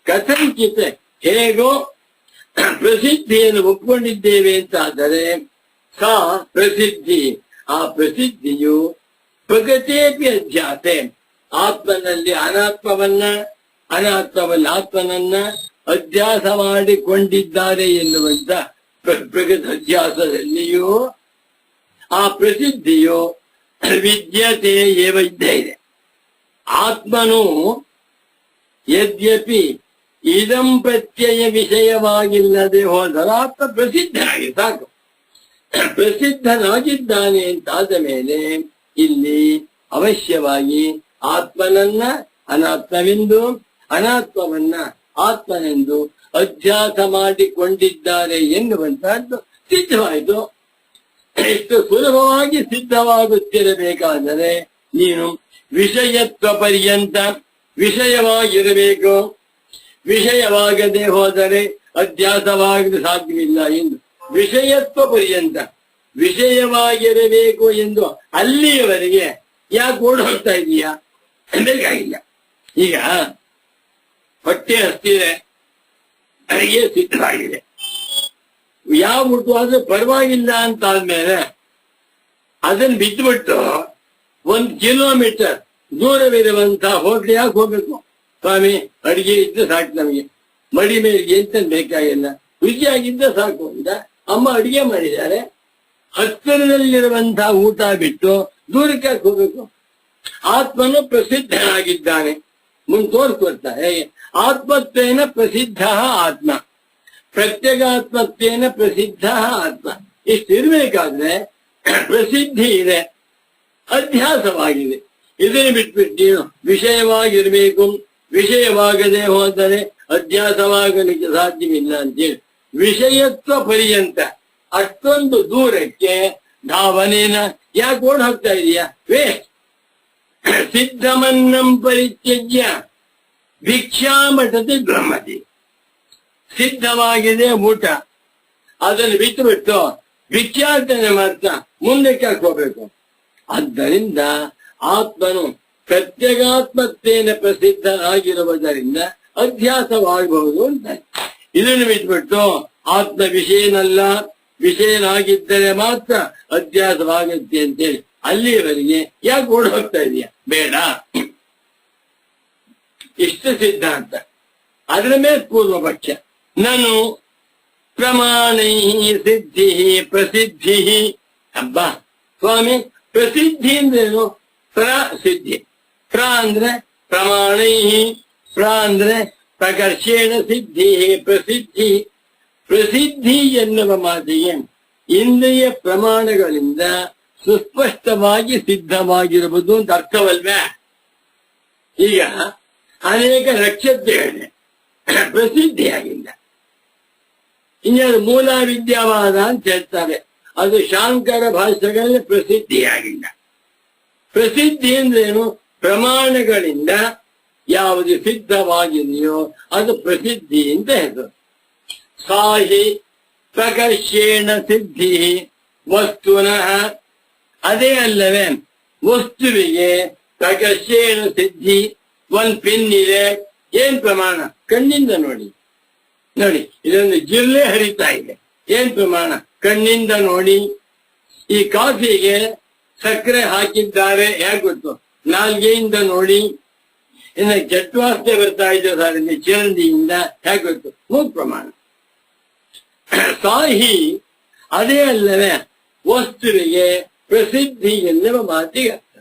ಕಥಂಚಿತ್ ಹೇಗೋ ಪ್ರಸಿದ್ಧಿಯನ್ನು ಒಪ್ಕೊಂಡಿದ್ದೇವೆ ಅಂತ ಆದರೆ ಸಾ ಪ್ರಸಿದ್ಧಿ ಆ ಪ್ರಸಿದ್ಧಿಯು ಪ್ರಗತೇಪಿ ಅಧ್ಯಾಸೆ ಆತ್ಮನಲ್ಲಿ ಅನಾತ್ಮವನ್ನ ಆತ್ಮನನ್ನ ಅಧ್ಯಾಸ ಮಾಡಿಕೊಂಡಿದ್ದಾರೆ ಎನ್ನುವಂತ ಪ್ರಗತ ಅಧ್ಯಾಸದಲ್ಲಿಯೂ ಆ ಪ್ರಸಿದ್ಧಿಯು ವಿದ್ಯತೆ ಏವ ಇದ್ದೇ ಇದೆ. ಆತ್ಮನು ಯದ್ಯಪಿ ಇದಂ ಪ್ರತ್ಯಯ ವಿಷಯವಾಗಿಲ್ಲದೆ ಹೋದರೆ ಆತ್ಮ ಪ್ರಸಿದ್ಧನಾಗಿ ಸಾಕು. ಪ್ರಸಿದ್ಧನಾಗಿದ್ದಾನೆ ಅಂತಾದ ಮೇಲೆ ಇಲ್ಲಿ ಅವಶ್ಯವಾಗಿ ಆತ್ಮನನ್ನ ಅನಾತ್ಮವೆಂದು ಅನಾತ್ಮವನ್ನ ಆತ್ಮನೆಂದು ಅಧ್ಯಾಸ ಮಾಡಿಕೊಂಡಿದ್ದಾರೆ ಎನ್ನುವಂತಹದ್ದು ಸಿದ್ಧವಾಯಿತು. ಎಷ್ಟು ಸುಲಭವಾಗಿ ಸಿದ್ಧವಾಗುತ್ತಿರಬೇಕಾದರೆ ನೀನು ವಿಷಯತ್ವ ಪರ್ಯಂತ ವಿಷಯವಾಗಿರಬೇಕು, ವಿಷಯವಾಗದೆ ಹೋದರೆ ಅಧ್ಯಾಸವಾಗಲು ಸಾಧ್ಯವಿಲ್ಲ ಎಂದು ವಿಷಯತ್ವ ಪರ್ಯಂತ ವಿಷಯವಾಗಿರಬೇಕು ಎಂದು ಅಲ್ಲಿಯವರೆಗೆ ಯಾಕೆ ಓಡ್ ಹೋಗ್ತಾ ಇದೀಯಾ? ಬೇಕಾಗಿಲ್ಲ. ಈಗ ಹೊಟ್ಟೆ ಹಸ್ತಿದೆ, ಅಡಿಗೆ ಸಿದ್ಧವಾಗಿದೆ, ಯಾವ ಊಟ ಆದ್ರೂ ಪರವಾಗಿಲ್ಲ ಅಂತ ಆದ್ಮೇಲೆ ಅದನ್ನ ಬಿದ್ದುಬಿಟ್ಟು 1 ಕಿಲೋಮೀಟರ್ ದೂರವಿರುವಂತಹ ಹೋಟ್ಲ್ ಯಾಕೆ ಹೋಗ್ಬೇಕು? ಸ್ವಾಮಿ, ಅಡಿಗೆ ಇದ್ದು ಸಾಕು, ನಮಗೆ ಮಡಿ ಮೇಲಿಗೆ ಅಂತ ಬೇಕಾಗಿಲ್ಲ, ರುಚಿಯಾಗಿದ್ದ ಸಾಕು ಅಂತ ಅಮ್ಮ ಅಡಿಗೆ ಮಾಡಿದ್ದಾರೆ. ಹತ್ತಿರದಲ್ಲಿರುವಂತಹ ಊಟ ಬಿಟ್ಟು ದೂರಕ್ಕೆ ಹೋಗ್ಬೇಕು. ಆತ್ಮನು ಪ್ರಸಿದ್ಧನಾಗಿದ್ದಾನೆ. ಮುಂದೆ ತೋರಿಸ್ಕೊಡ್ತಾರೆ, ಆತ್ಮತ್ವೇನ ಪ್ರಸಿದ್ಧ ಆತ್ಮ, ಪ್ರತ್ಯಗಾತ್ಮತ್ವೇನ ಪ್ರಸಿದ್ಧ ಆತ್ಮ. ಇಷ್ಟಿರ್ಬೇಕಾದ್ರೆ ಪ್ರಸಿದ್ಧಿ ಇದೆ, ಅಧ್ಯಾಸವಾಗಿದೆ. ಇದನ್ನು ಬಿಟ್ಬಿಟ್ಟು ವಿಷಯವಾಗಿರ್ಬೇಕು, ವಿಷಯವಾಗದೆ ಹೋದರೆ ಅಧ್ಯಾಸವಾಗಲಿಕ್ಕೆ ಸಾಧ್ಯವಿಲ್ಲ ಅಂತೇಳಿ ವಿಷಯತ್ವ ಪರ್ಯಂತ ಅಷ್ಟೊಂದು ದೂರಕ್ಕೆ ಧಾವನೇನ ಯಾಕೆ ಓಡ್ ಹೋಗ್ತಾ ಇದೀಯಾ? ವೇಸ್ಟ್. ಸಿದ್ಧಮನ್ನಂ ಪರಿತ್ಯಜ್ಯ ಭಿಕ್ಷಾಮಠತಿ ಬ್ರಹ್ಮತಿ. ಸಿದ್ಧವಾಗಿದೆ ಊಟ, ಅದನ್ನು ಬಿಟ್ಟು ಭಿಕ್ಷಾಟನೆ ಮಾಡ್ತಾ ಮುಂದಕ್ಕೆ ಹೋಗ್ಬೇಕು. ಆದ್ದರಿಂದ ಆತ್ಮನು ಪ್ರತ್ಯಗಾತ್ಮತ್ವೇನ ಪ್ರಸಿದ್ಧನಾಗಿರುವುದರಿಂದ ಅಧ್ಯಾಸವಾಗಬಹುದು ಅಂತ. ಇದನ್ನು ಬಿಟ್ಬಿಟ್ಟು ಆತ್ಮ ವಿಷಯನಲ್ಲ, ವಿಷಯನಾಗಿದ್ದರೆ ಮಾತ್ರ ಅಧ್ಯಾಸವಾಗುತ್ತೆ ಅಂತೇಳಿ ಅಲ್ಲಿಯವರೆಗೆ ಯಾಕೆ ಓಡ್ ಹೋಗ್ತಾ ಇದೀಯ? ಬೇಡ. ಇಷ್ಟು ಸಿದ್ಧಾಂತ. ಅದರ ಮೇಲೆ ಪೂರ್ವ ಪಕ್ಷ. ನಾನು ಪ್ರಮಾಣೈ ಸಿದ್ಧಿ ಪ್ರಸಿದ್ಧಿ. ಅಬ್ಬ ಸ್ವಾಮಿ, ಪ್ರಸಿದ್ಧಿ ಅಂದ್ರೇನು? ಪ್ರಸಿದ್ಧಿ. ಪ್ರ ಅಂದ್ರೆ ಪ್ರಮಾಣೈ, ಪ್ರ ಅಂದ್ರೆ ಪ್ರಕರ್ಷೇಣ ಸಿದ್ಧಿ ಪ್ರಸಿದ್ಧಿ. ಪ್ರಸಿದ್ಧಿ ಎನ್ನುವ ಮಾತಿಗೆ ಇಂದ್ರಿಯ ಪ್ರಮಾಣಗಳಿಂದ ಸುಸ್ಪಷ್ಟವಾಗಿ ಸಿದ್ಧವಾಗಿರುವುದು ಅಂತ ಅರ್ಥವಲ್ವೇ? ಈಗ ಅನೇಕ ನಕ್ಷತ್ರಗಳಿವೆ, ಪ್ರಸಿದ್ಧಿಯಾಗಿಲ್ಲ. ಇನ್ನು ಮೂಲ ವಿದ್ಯಾವಾದ ಅಂತ ಹೇಳ್ತಾರೆ. ಅದು ಶಾಂಕರ ಭಾಷೆಗಳಲ್ಲಿ ಪ್ರಸಿದ್ಧಿಯಾಗಿಲ್ಲ. ಪ್ರಸಿದ್ಧಿ ಅಂದ್ರೇನು? ಪ್ರಮಾಣಗಳಿಂದ ಯಾವುದು ಸಿದ್ಧವಾಗಿದೆಯೋ ಅದು ಪ್ರಸಿದ್ಧಿ ಅಂತ ಹೆಸರು. ಸಾಹಿ ಪ್ರಕರ್ಷೇಣ ಸಿದ್ಧಿ ವಸ್ತುನಃ, ಅದೇ ಅಲ್ಲವೇ ವಸ್ತುವಿಗೆ ಪ್ರಕರ್ಷೇಣ ಸಿದ್ಧಿ. ಒಂದ್ ಪಿನ್ ಇದೆ, ಏನ್ ಪ್ರಮಾಣ? ಕಣ್ಣಿಂದ ನೋಡಿ. ಇದೊಂದು ಜಿಲ್ಲೆ ಹರಿತಾ ಇದೆ, ಏನ್ ಪ್ರಮಾಣ? ಕಣ್ಣಿಂದ ನೋಡಿ. ಈ ಕಾಫಿಗೆ ಸಕ್ಕರೆ ಹಾಕಿದ್ದಾರೆ, ಹೇಗೆ ಗೊತ್ತು? ನಾಲ್ಗೆಯಿಂದ ನೋಡಿ. ಇನ್ನು ಕೆಟ್ಟವಾಸನೆ ಬರ್ತಾ ಇದೆ ಸರ್ ಚಿರಂದಿಯಿಂದ, ಹೇಗೆ ಗೊತ್ತು? ಮೂಗ್ ಪ್ರಮಾಣ. ಸಾಹಿ ಅದೇ ಅಲ್ಲವೇ ವಸ್ತುವಿಗೆ ಪ್ರಸಿದ್ಧಿ ಎನ್ನುವ ಮಾತಿಗೆ ಅರ್ಥ.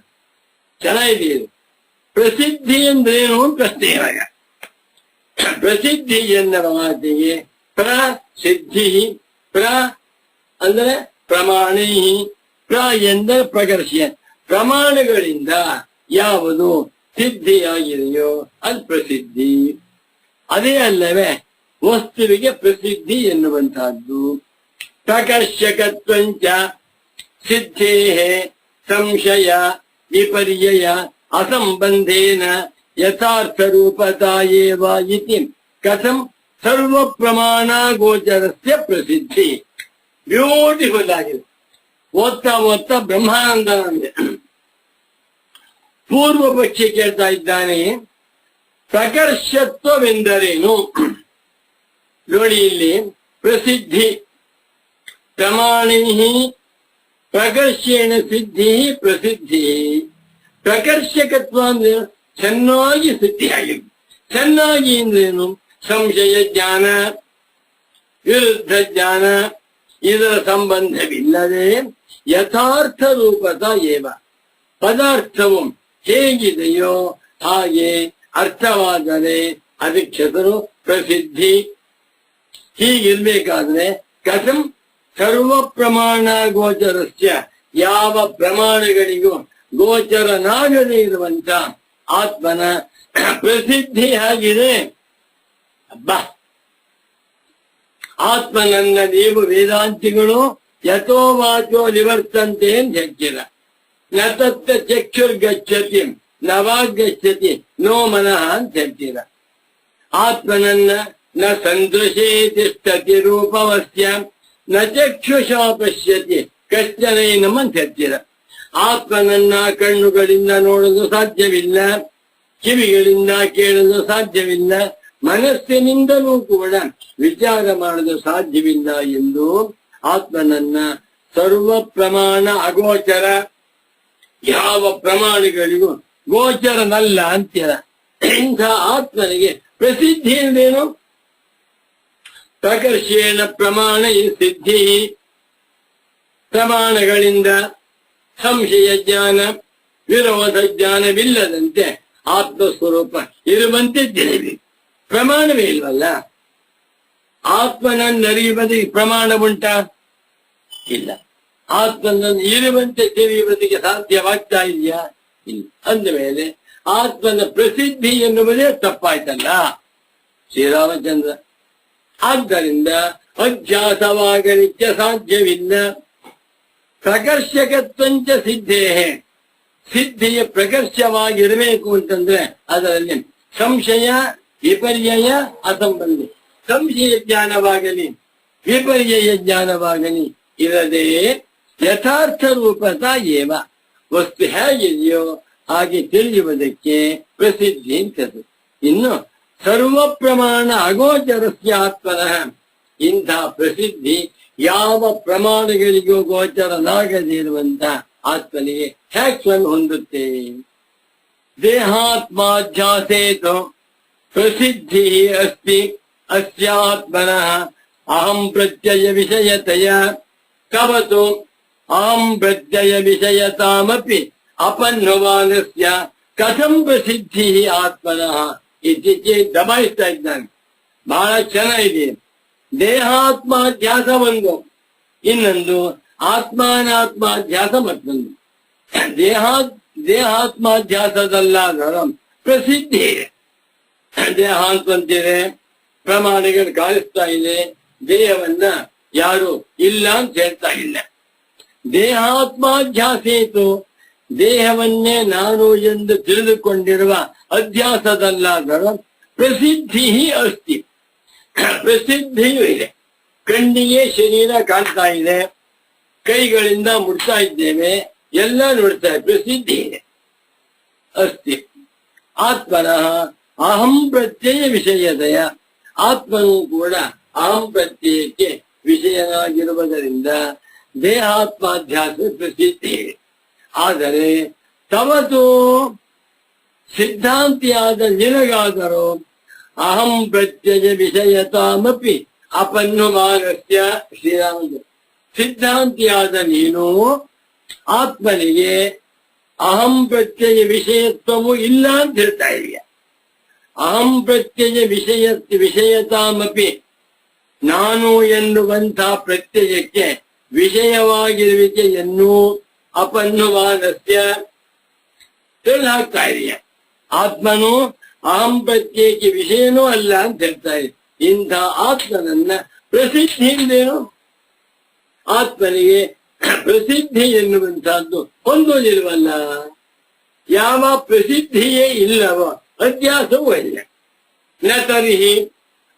ಚೆನ್ನಾಗಿದೆ ಇದು. ಪ್ರಸಿದ್ಧಿ ಅಂದ್ರೇನು ಪ್ರಶ್ನೆ ಇವಾಗ. ಪ್ರಸಿದ್ಧಿ ಎನ್ನುವ ಮಾತಿಗೆ ಪ್ರಸಿದ್ಧಿ, ಪ್ರ ಅಂದ್ರೆ ಪ್ರಮಾಣಿ, ಪ್ರ ಎಂದರೆ ಪ್ರಕರ್ಷ. ಪ್ರಮಾಣಗಳಿಂದ ಯಾವುದು ಸಿದ್ಧಿಯಾಗಿದೆಯೋ ಅದು ಪ್ರಸಿದ್ಧಿ. ಅದೇ ಅಲ್ಲವೇ ವಸ್ತುವಿಗೆ ಪ್ರಸಿದ್ಧಿ ಎನ್ನುವಂತಹದ್ದು. ಪ್ರಕರ್ಷಕತ್ವಂಚ ಸಿದ್ಧೇ ಸಂಶಯ ವಿಪರ್ಯಯ ಅಸಂಬಂಧೇನ ಯಥಾರ್ಥ ರೂಪತಾ ಏವ ಇತಿ ಕಥಂ ಸರ್ವ ಪ್ರಮಾಣ ಗೋಚರಸ್ಯ ಪ್ರಸಿದ್ಧಿ. ಬ್ಯೂಟಿಫುಲ್ ಆಗಿದೆ. ಓದ್ತಾ ಬ್ರಹ್ಮಾನಂದ ನಮಗೆ ಪೂರ್ವ ಪಕ್ಷಿ ಕೇಳ್ತಾ ಇದ್ದಾನೆ, ಪ್ರಕರ್ಷತ್ವವೆಂದರೇನು? ನೋಡಿ ಇಲ್ಲಿ ಪ್ರಸಿದ್ಧಿ ಪ್ರಮಾಣಿ ಪ್ರಕರ್ಷೇಣ ಸಿದ್ಧಿ ಪ್ರಸಿದ್ಧಿ. ಪ್ರಕರ್ಷಕತ್ವ ಅಂದ್ರೆ ಚೆನ್ನಾಗಿ ಸಿದ್ಧಿಯಾಗಿದೆ. ಚೆನ್ನಾಗಿ ಅಂದ್ರೇನು? ಸಂಶಯ ಜ್ಞಾನ, ವಿರುದ್ಧ ಜ್ಞಾನ, ಇದರ ಸಂಬಂಧವಿಲ್ಲದೆ ಯಥಾರ್ಥ ರೂಪತ ಏವ, ಪದಾರ್ಥವು ಹೇಗಿದೆಯೋ ಹಾಗೆ ಅರ್ಥವಾದರೆ ಅದಕ್ಕೆ ಹೆಸರು ಪ್ರಸಿದ್ಧಿ. ಹೀಗಿರ್ಬೇಕಾದ್ರೆ ಕಥಂ ಸರ್ವ ಪ್ರಮಾಣ ಗೋಚರಸ್ಯ, ಯಾವ ಪ್ರಮಾಣಗಳಿಗೂ ಗೋಚರನಾಗದೇ ಇರುವಂತ ಆತ್ಮನ ಪ್ರಸಿದ್ಧಿ ಆಗಿದೆ. ಅಬ್ಬಾ, ಆತ್ಮನನ್ನ ನೀವು ವೇದಾಂತಿಗಳು ಯಥೋ ವಾಚೋ ನಿವರ್ತಂತೆ ಅಂತ ಹೇಳ್ತೀರ. ನ ತತ್ತ ಚಕ್ಷುರ್ಗಚ್ಚತಿ ನ ವಾಗ್ಗಚ್ಚತಿ ನೋ ಮನಃ ಅಂತ ಹೇಳ್ತೀರ. ಆತ್ಮನನ್ನ ನ ಸಂದೃಶೇ ತಿಷ್ಠತಿ ರೂಪವಸ್ಯ ನ ಚಕ್ಷುಷಾ ಪಶ್ಯತಿ ಕಶ್ಚನೈನಂ ಅಂತ ಹೇಳ್ತೀರ. ಆತ್ಮನನ್ನ ಕಣ್ಣುಗಳಿಂದ ನೋಡಲು ಸಾಧ್ಯವಿಲ್ಲ, ಕಿವಿಗಳಿಂದ ಕೇಳಲು ಸಾಧ್ಯವಿಲ್ಲ, ಮನಸ್ಸಿನಿಂದಲೂ ಕೂಡ ವಿಚಾರ ಮಾಡಲು ಸಾಧ್ಯವಿಲ್ಲ ಎಂದು ಆತ್ಮನನ್ನ ಸರ್ವ ಪ್ರಮಾಣ ಅಗೋಚರ, ಯಾವ ಪ್ರಮಾಣಗಳಿಗೂ ಗೋಚರನಲ್ಲ ಅಂತೀರ. ಇಂಥ ಆತ್ಮನಿಗೆ ಪ್ರಸಿದ್ಧಿ ಎಂದೇನು? ಪ್ರಕರ್ಷೇಣ ಪ್ರಮಾಣ ಸಿದ್ಧಿ. ಪ್ರಮಾಣಗಳಿಂದ ಸಂಶಯ ಜ್ಞಾನ ವಿರೋಧ ಜ್ಞಾನವಿಲ್ಲದಂತೆ ಆತ್ಮಸ್ವರೂಪ ಇರುವಂತೆ ತಿಳಿಯಬೇಕು. ಪ್ರಮಾಣವೇ ಇಲ್ವಲ್ಲ. ಆತ್ಮನನ್ನರಿಯುವುದಕ್ಕೆ ಪ್ರಮಾಣ ಉಂಟಾ? ಇಲ್ಲ. ಆತ್ಮನನ್ನು ಇರುವಂತೆ ತಿಳಿಯುವುದಕ್ಕೆ ಸಾಧ್ಯವಾಗ್ತಾ ಇದೆಯಾ? ಇಲ್ಲ. ಅಂದ ಮೇಲೆ ಆತ್ಮನ ಪ್ರಸಿದ್ಧಿ ಎನ್ನುವುದೇ ತಪ್ಪಾಯ್ತಲ್ಲ ಶ್ರೀರಾಮಚಂದ್ರ. ಆದ್ದರಿಂದ ಅಧ್ಯಾಸವಾಗಲಿಕ್ಕೆ ಸಾಧ್ಯವಿಲ್ಲ. ಪ್ರಕರ್ಷಕತ್ವಂಚ ಸಿದ್ಧೇ, ಸಿದ್ಧಿಯ ಪ್ರಕರ್ಷವಾಗಿರಬೇಕು ಅಂತಂದ್ರೆ ಅದರಲ್ಲಿ ಸಂಶಯ ವಿಪರ್ಯಯ ಅಸಂಬಂಧಿ, ಸಂಶಯ ಜ್ಞಾನವಾಗಲಿ ವಿಪರ್ಯಯ ಜ್ಞಾನವಾಗಲಿ ಇರದೆ ಯಥಾರ್ಥ ರೂಪತ ಏವ, ವಸ್ತು ಹೇಗಿದೆಯೋ ಹಾಗೆ ತಿಳಿಯುವುದಕ್ಕೆ ಪ್ರಸಿದ್ಧಿ ಅಂತದ್ದು. ಇನ್ನು ಸರ್ವ ಪ್ರಮಾಣ ಅಗೋಚರಸ್ಯ ಆತ್ಮನಃ, ಇಂಥ ಪ್ರಸಿದ್ಧಿ ಯಾವ ಪ್ರಮಾಣಗಳಿಗೂ ಗೋಚರನಾಗದೇ ಇರುವಂತ ಆತ್ಮನಿಗೆ ಹೇಗೆ ಸ್ವಯಂ ಹೊಂದುತ್ತೆ? ದೇಹಾತ್ಮಾಧ್ಯಾಸೇತು ಪ್ರಸಿದ್ಧಿ ಅಸ್ತಿ ಅಸ್ಯಾತ್ಮನಃ ಅಹಂ ಪ್ರತ್ಯಯ ವಿಷಯತೆಯ ಕವತು ಅಹಂ ಪ್ರತ್ಯಯ ವಿಷಯತಾಮಪಿ ಅಪನ್ನುವಾನಸ್ಯ ಕಥಂ ಪ್ರಸಿದ್ಧಿ ಆತ್ಮನಃ ಇತ್ತೀಚೆಗೆ ದಬಾಯಿಸ್ತಾ ಇದ್ದಾನೆ. ಬಹಳ ಚೆನ್ನಾಗಿದೆ. ದೇಹಾತ್ಮಾಧ್ಯಾಸ ಒಂದು, ಇನ್ನೊಂದು ಆತ್ಮಾನಾತ್ಮಾಧ್ಯಾಸ ಮತ್ತೊಂದು. ದೇಹಾತ್ಮಾಧ್ಯಾಸದಲ್ಲಾದ ಪ್ರಸಿದ್ಧಿ ಇದೆ. ದೇಹ ಅಂತಂತಿದೆ, ಪ್ರಮಾಣಗಳು ಕಾಣಿಸ್ತಾ ಇದೆ, ದೇಹವನ್ನ ಯಾರು ಇಲ್ಲ ಅಂತ ಹೇಳ್ತಾ ಇಲ್ಲ. ದೇಹಾತ್ಮಾಧ್ಯಾಸೇತು ದೇಹವನ್ನೇ ನಾನು ಎಂದು ತಿಳಿದುಕೊಂಡಿರುವ ಅಧ್ಯಾಸದಲ್ಲಾದರೂ ಪ್ರಸಿದ್ಧಿ ಅಸ್ತಿ, ಪ್ರಸಿದ್ಧಿಯೂ ಇದೆ. ಕಣ್ಣಿಗೆ ಶರೀರ ಕಾಣ್ತಾ ಇದೆ, ಕೈಗಳಿಂದ ಮುಟ್ತಾ ಇದ್ದೇವೆ, ಎಲ್ಲ ನೋಡ್ತಾ ಇದೆ, ಪ್ರಸಿದ್ಧಿ ಇದೆ. ಅಸ್ತಿ ಆತ್ಮನಃ ಅಹಂ ಪ್ರತ್ಯಯ ವಿಷಯದಯ, ಆತ್ಮನೂ ಕೂಡ ಅಹಂ ಪ್ರತ್ಯಯಕ್ಕೆ ವಿಷಯನಾಗಿರುವುದರಿಂದ ದೇಹಾತ್ಮಾಧ್ಯಾಸ ಪ್ರಸಿದ್ಧಿ ಇದೆ. ಆದರೆ ತವತು ಸಿದ್ಧಾಂತಿಯಾದ ನಿನಗಾದರೂ ಅಹಂ ಪ್ರತ್ಯಯ ವಿಷಯತಾಮಪಿ ಅಪನ್ನುಮಾನಸ್ಯ, ಶ್ರೀರಾಮಚಂದ್ರ ಸಿದ್ಧಾಂತಿಯಾದ ನೀನು ಆತ್ಮನಿಗೆ ಅಹಂ ಪ್ರತ್ಯಯ ವಿಷಯತ್ವವು ಇಲ್ಲ ಅಂತ ಹೇಳ್ತಾ ಇದೆಯಾ. ಅಹಂ ಪ್ರತ್ಯಯ ವಿಷಯತಾಮಪಿ, ನಾನು ಎನ್ನುವಂಥ ಪ್ರತ್ಯಯಕ್ಕೆ ವಿಷಯವಾಗಿರುವಿಕೆಯನ್ನು ಅಪನ್ನುವಾನಸ್ಯ ತಿಳಿದು ಹಾಕ್ತಾ ಇದೆಯಾ. ಆತ್ಮನು ಅಹಂ ಪ್ರತ್ಯಯಕ್ಕೆ ವಿಷಯನೂ ಅಲ್ಲ ಅಂತ ಹೇಳ್ತಾ ಇದೆ. ಇಂಥ ಆತ್ಮನನ್ನ ಪ್ರಸಿದ್ಧಿ ಎಂದೇನು? ಆತ್ಮನಿಗೆ ಪ್ರಸಿದ್ಧಿ ಎನ್ನುವಂತಹದ್ದು ಹೊಂದೋದಿಲ್ವಲ್ಲ. ಯಾವ ಪ್ರಸಿದ್ಧಿಯೇ ಇಲ್ಲವೋ ಅಧ್ಯಾಸವೂ ಇಲ್ಲ. ನ ತರ್ಹಿ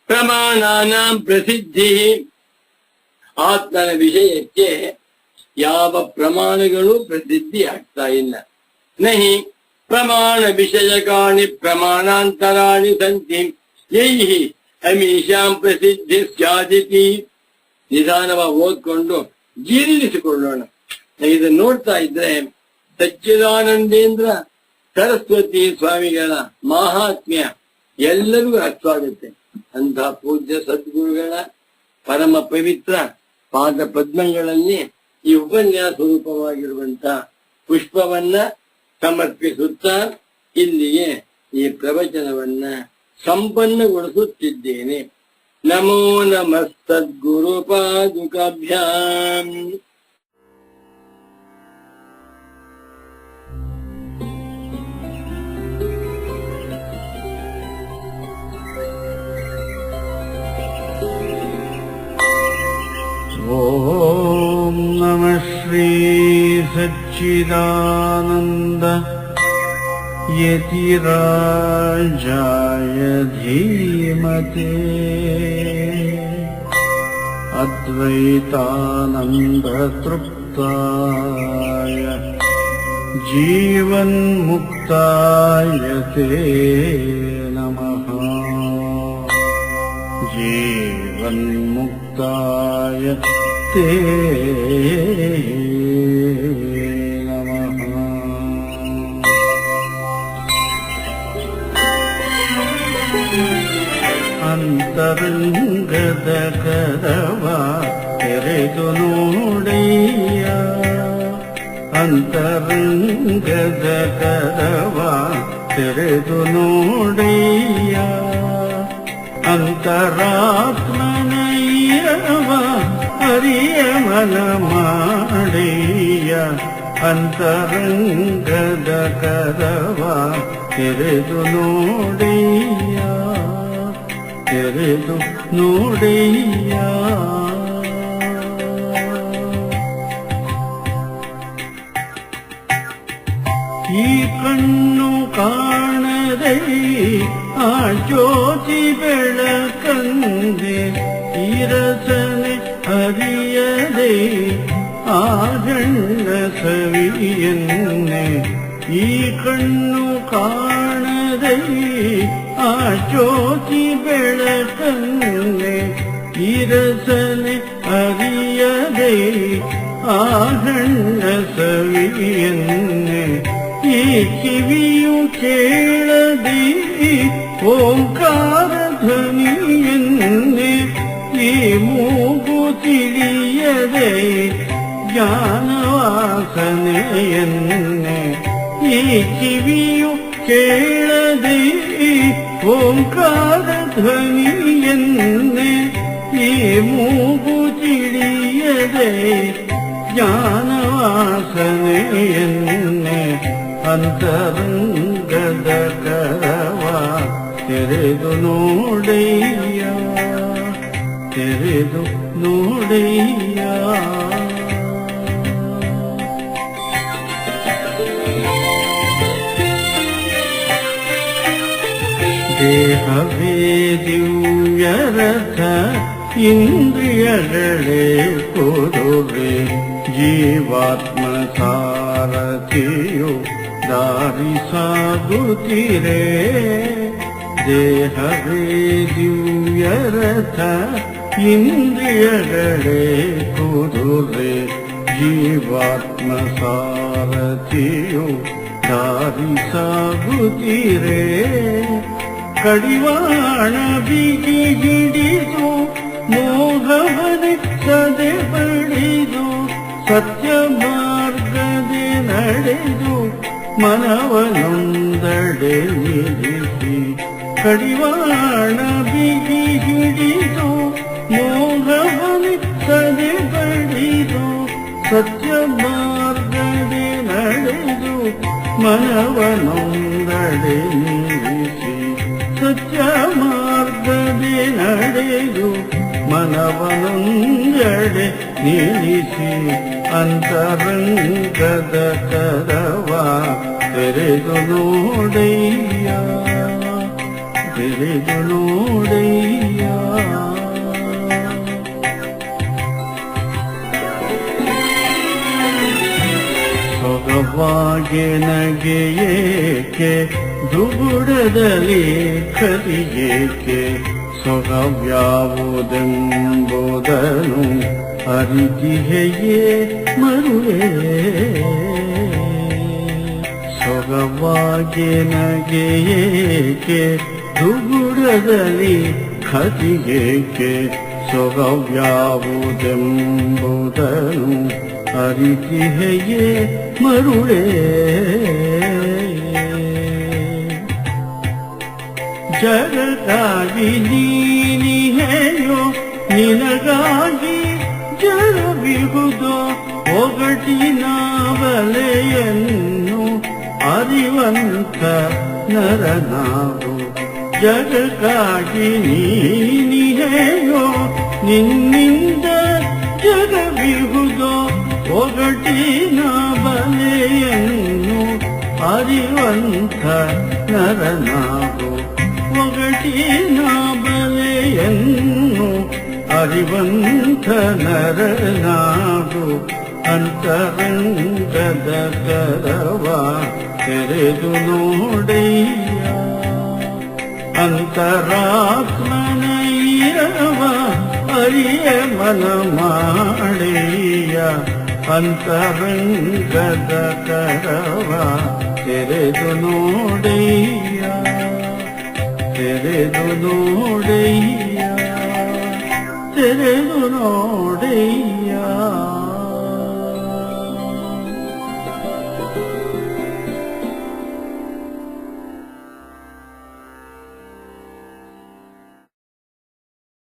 ಪ್ರಮಾಣಾನಾಂ ಪ್ರಸಿದ್ಧಿ, ಆತ್ಮನ ವಿಷಯಕ್ಕೆ ಯಾವ ಪ್ರಮಾಣಗಳು ಪ್ರಸಿದ್ಧಿ ಆಗ್ತಾ ಇಲ್ಲ. ನಹಿ ಪ್ರಮಾಣ ವಿಷಯಕಾಣಿ ಪ್ರಮಾಣಾಂತರಾಣಿ ಸಂತಿ ಯೈಹಿ ಅಮೀಶಾಂ ಪ್ರಸಿದ್ಧಿ ಸ್ಯಾದಿತಿ. ನಿಧಾನವಾಗಿ ಓದ್ಕೊಂಡು ಜೀರ್ಣಿಸಿಕೊಳ್ಳೋಣ. ಇದನ್ನು ನೋಡ್ತಾ ಇದ್ರೆ ಸಚ್ಚಿದಾನಂದೇಂದ್ರ ಸರಸ್ವತಿ ಸ್ವಾಮಿಗಳ ಮಹಾತ್ಮ್ಯ ಎಲ್ಲರಿಗೂ ಅರ್ಥವಾಗುತ್ತೆ. ಅಂತ ಪೂಜ್ಯ ಸದ್ಗುರುಗಳ ಪರಮ ಪವಿತ್ರ ಪಾದ ಪದ್ಮಗಳಲ್ಲಿ ಈ ಉಪನ್ಯಾಸ ರೂಪವಾಗಿರುವಂತಹ ಪುಷ್ಪವನ್ನ ಸಮರ್ಪಿಸುತ್ತಾ ಇಲ್ಲಿಗೆ ಈ ಪ್ರವಚನವನ್ನ ಸಂಪನ್ನಗೊಳಿಸುತ್ತಿದ್ದೇನೆ. ನಮೋ ನಮಃ ಸದ್ಗುರು ಪಾದುಕಾಭ್ಯಾಂ. ಓಂ ನಮಃ ಶ್ರೀ ಸಚ್ಚಿದಾನಂದ ಯತಿರಾಜಾಯ ಧೀಮತೆ ಅದ್ವೈತಾನಂದ ತೃಪ್ತಾಯ ಜೀವನ್ಮುಕ್ತಾಯ ತೇ ನಮಃ. ಜೀವನ್ಮುಕ್ತಾಯ ತೇ ನಮಃ. ಅಂತರಂಗದ ಕದವ ತೆರೆದು ನೋಡಯ್ಯ, ಅಂತರಂಗದ ಕದವ ತೆರೆದು ನೋಡಯ್ಯ, ಅಂತರಾತ್ಮನಯ್ಯವ ಹರಿಯ ಮನ ಮಾಡಯ್ಯ, ಅಂತರಂಗದ ಕದವ ತೆರೆದು ನೋಡಯ್ಯ, ತೆರೆದು ನೋಡಯ್ಯ. ಈ ಕಣ್ಣು ಕಾಣದೆ ಆ ಜ್ಯೋತಿ ಬೆಳಕಂದೆ, ಈ ರಸನೆ ಹರಿಯದೆ ಆ ಗಣ್ಣ ಸವಿಯನ್ನೆ. ಈ ಕಣ್ಣು ಕಾಣದೆ ಆ ಜ್ಯೋತಿ ಬೆಳಕನ್ನೆ, ಈ ರಸನೆ ಹರಿಯದೆ ಆ ಗಣ್ಣ ಸವಿಯನ್ನೆ. ಈ ಕಿವಿಯು ಕೇಳದಿ ಓಂಕಾರ ಧ್ವನಿಯನ್ನೆ, ಈ ಮೂಗು ತಿಳಿಯದೆ ಜ್ಞಾನವಾಸನೆಯನ್ನೆ. ಈ ಕಿವಿಯು ಕೇಳದೆ ಓಂಕಾರ ಧ್ವನಿಯನ್ನೆ, ಈ ಮೂಗು ತಿಳಿಯದೆ ಜ್ಞಾನವಾಸನೆಯನ್ನೆ. ಅಂತರಂಗದ ಕರವ ತೆರೆದು ನೋಡಯ್ಯ, ತೆರೆದು ನೋಡಯ್ಯ. ದೇಹವೇ ದಿವ್ಯರಥ ಇಂದ್ರಿಯಗಳೇ ಕುದುರೆ ಜೀವಾತ್ಮ ಸಾರಥಿಯು ದಾರಿ ಸಾಗುತ್ತಿರೆ ದೇಹವೇ ದಿವ್ಯರಥ ಇಂದ್ರಿಯಗಳೇ ಕುದುರೆ ಜೀವಾತ್ಮ ಸಾರಥಿಯು ದಾರಿ ಸಾಗುತ್ತಿರೆ ಕಡಿವಾಣ ಬಿಗಿ ಹಿಡಿದು ಮೋಹವನೆ ಸದೆ ಪಡಿದು ಸತ್ಯ ಮಾರ್ಗದೆ ನಡೆದು ಮನವನೊಂದಡೆ ನಿಲ್ಲಿಸಿ ಕಡಿವಾಣ ಬಿಗಿ ಹಿಡಿದು ಮೋಹವನೆ ಸದೆ ಪಡಿದು ಸತ್ಯ ಮಾರ್ಗದೆ ನಡೆದು ಮನವನೊಂದಡೆ ನಿಲ್ಲಿಸಿ ಸತ್ಯ ಮಾರ್ಗದೆ ನಡೆದು ಮನವನೊಂದಡೆ ನಿಲ್ಲಿಸಿ ಅಂತರಂಗದ ಕರವ ತೆರೆದು ನೋಡಯ್ಯ ತೆರೆದು ನೋಡಯ್ಯ ಸೊಗವಾಗಿ ನಗೆಯೇಕೆ ದುಗುಡದಲ್ಲಿ ಕರಿಯೇಕೆ ಸೊಗವ್ಯಾವುದೆಂಬುದನು ಅರಿತಿಹೆಯೇ ಮರುಳೇ ಸೊಗವಾಗಿ ನಗೆಯೇಕೆ ದುಗುಡದಲ್ಲಿ ಕರಿಯೇಕೆ ಸೊಗವ್ಯಾವುದೆಂಬುದನು ಅರಿತಿಹೆಯೇ ಮರುಳೇ ಜಗಕ್ಕಾಗಿ ನೀನಿಹೆಯೋ ನಿನಗಾಗಿ ಜರವಿಹುದೋ ಒಗಟಿನ ಬಲೆಯನ್ನು ಅರಿವಂತ ನರನಾಗು ಜಗಕ್ಕಾಗಿ ನೀನಿಹೆಯೋ ನಿನ್ನಿಂದ ಜಗವಿಹುದೋ ಒಗಟಿನ ಬಲೆಯನ್ನು ಅರಿವಂತ ನರನಾಗು ಒಗಟಿನ ಬಲೆಯನ್ನು ಅರಿವಂತ ನರನಾಗು ಅಂತರಂಗದ ಕರವ ತೆರೆದು ನೋಡಯ್ಯ ಅಂತರಾತ್ಮನ ಇರವ ಅರಿಯ ಮನ ಮಾಡಯ್ಯ ಅಂತರಂಗದ ಕರವ ತೆರೆದು ನೋಡಯ್ಯ ತೆರೆದು ನೋಡಯ್ಯ ತೆರೆದು ನೋಡಯ್ಯ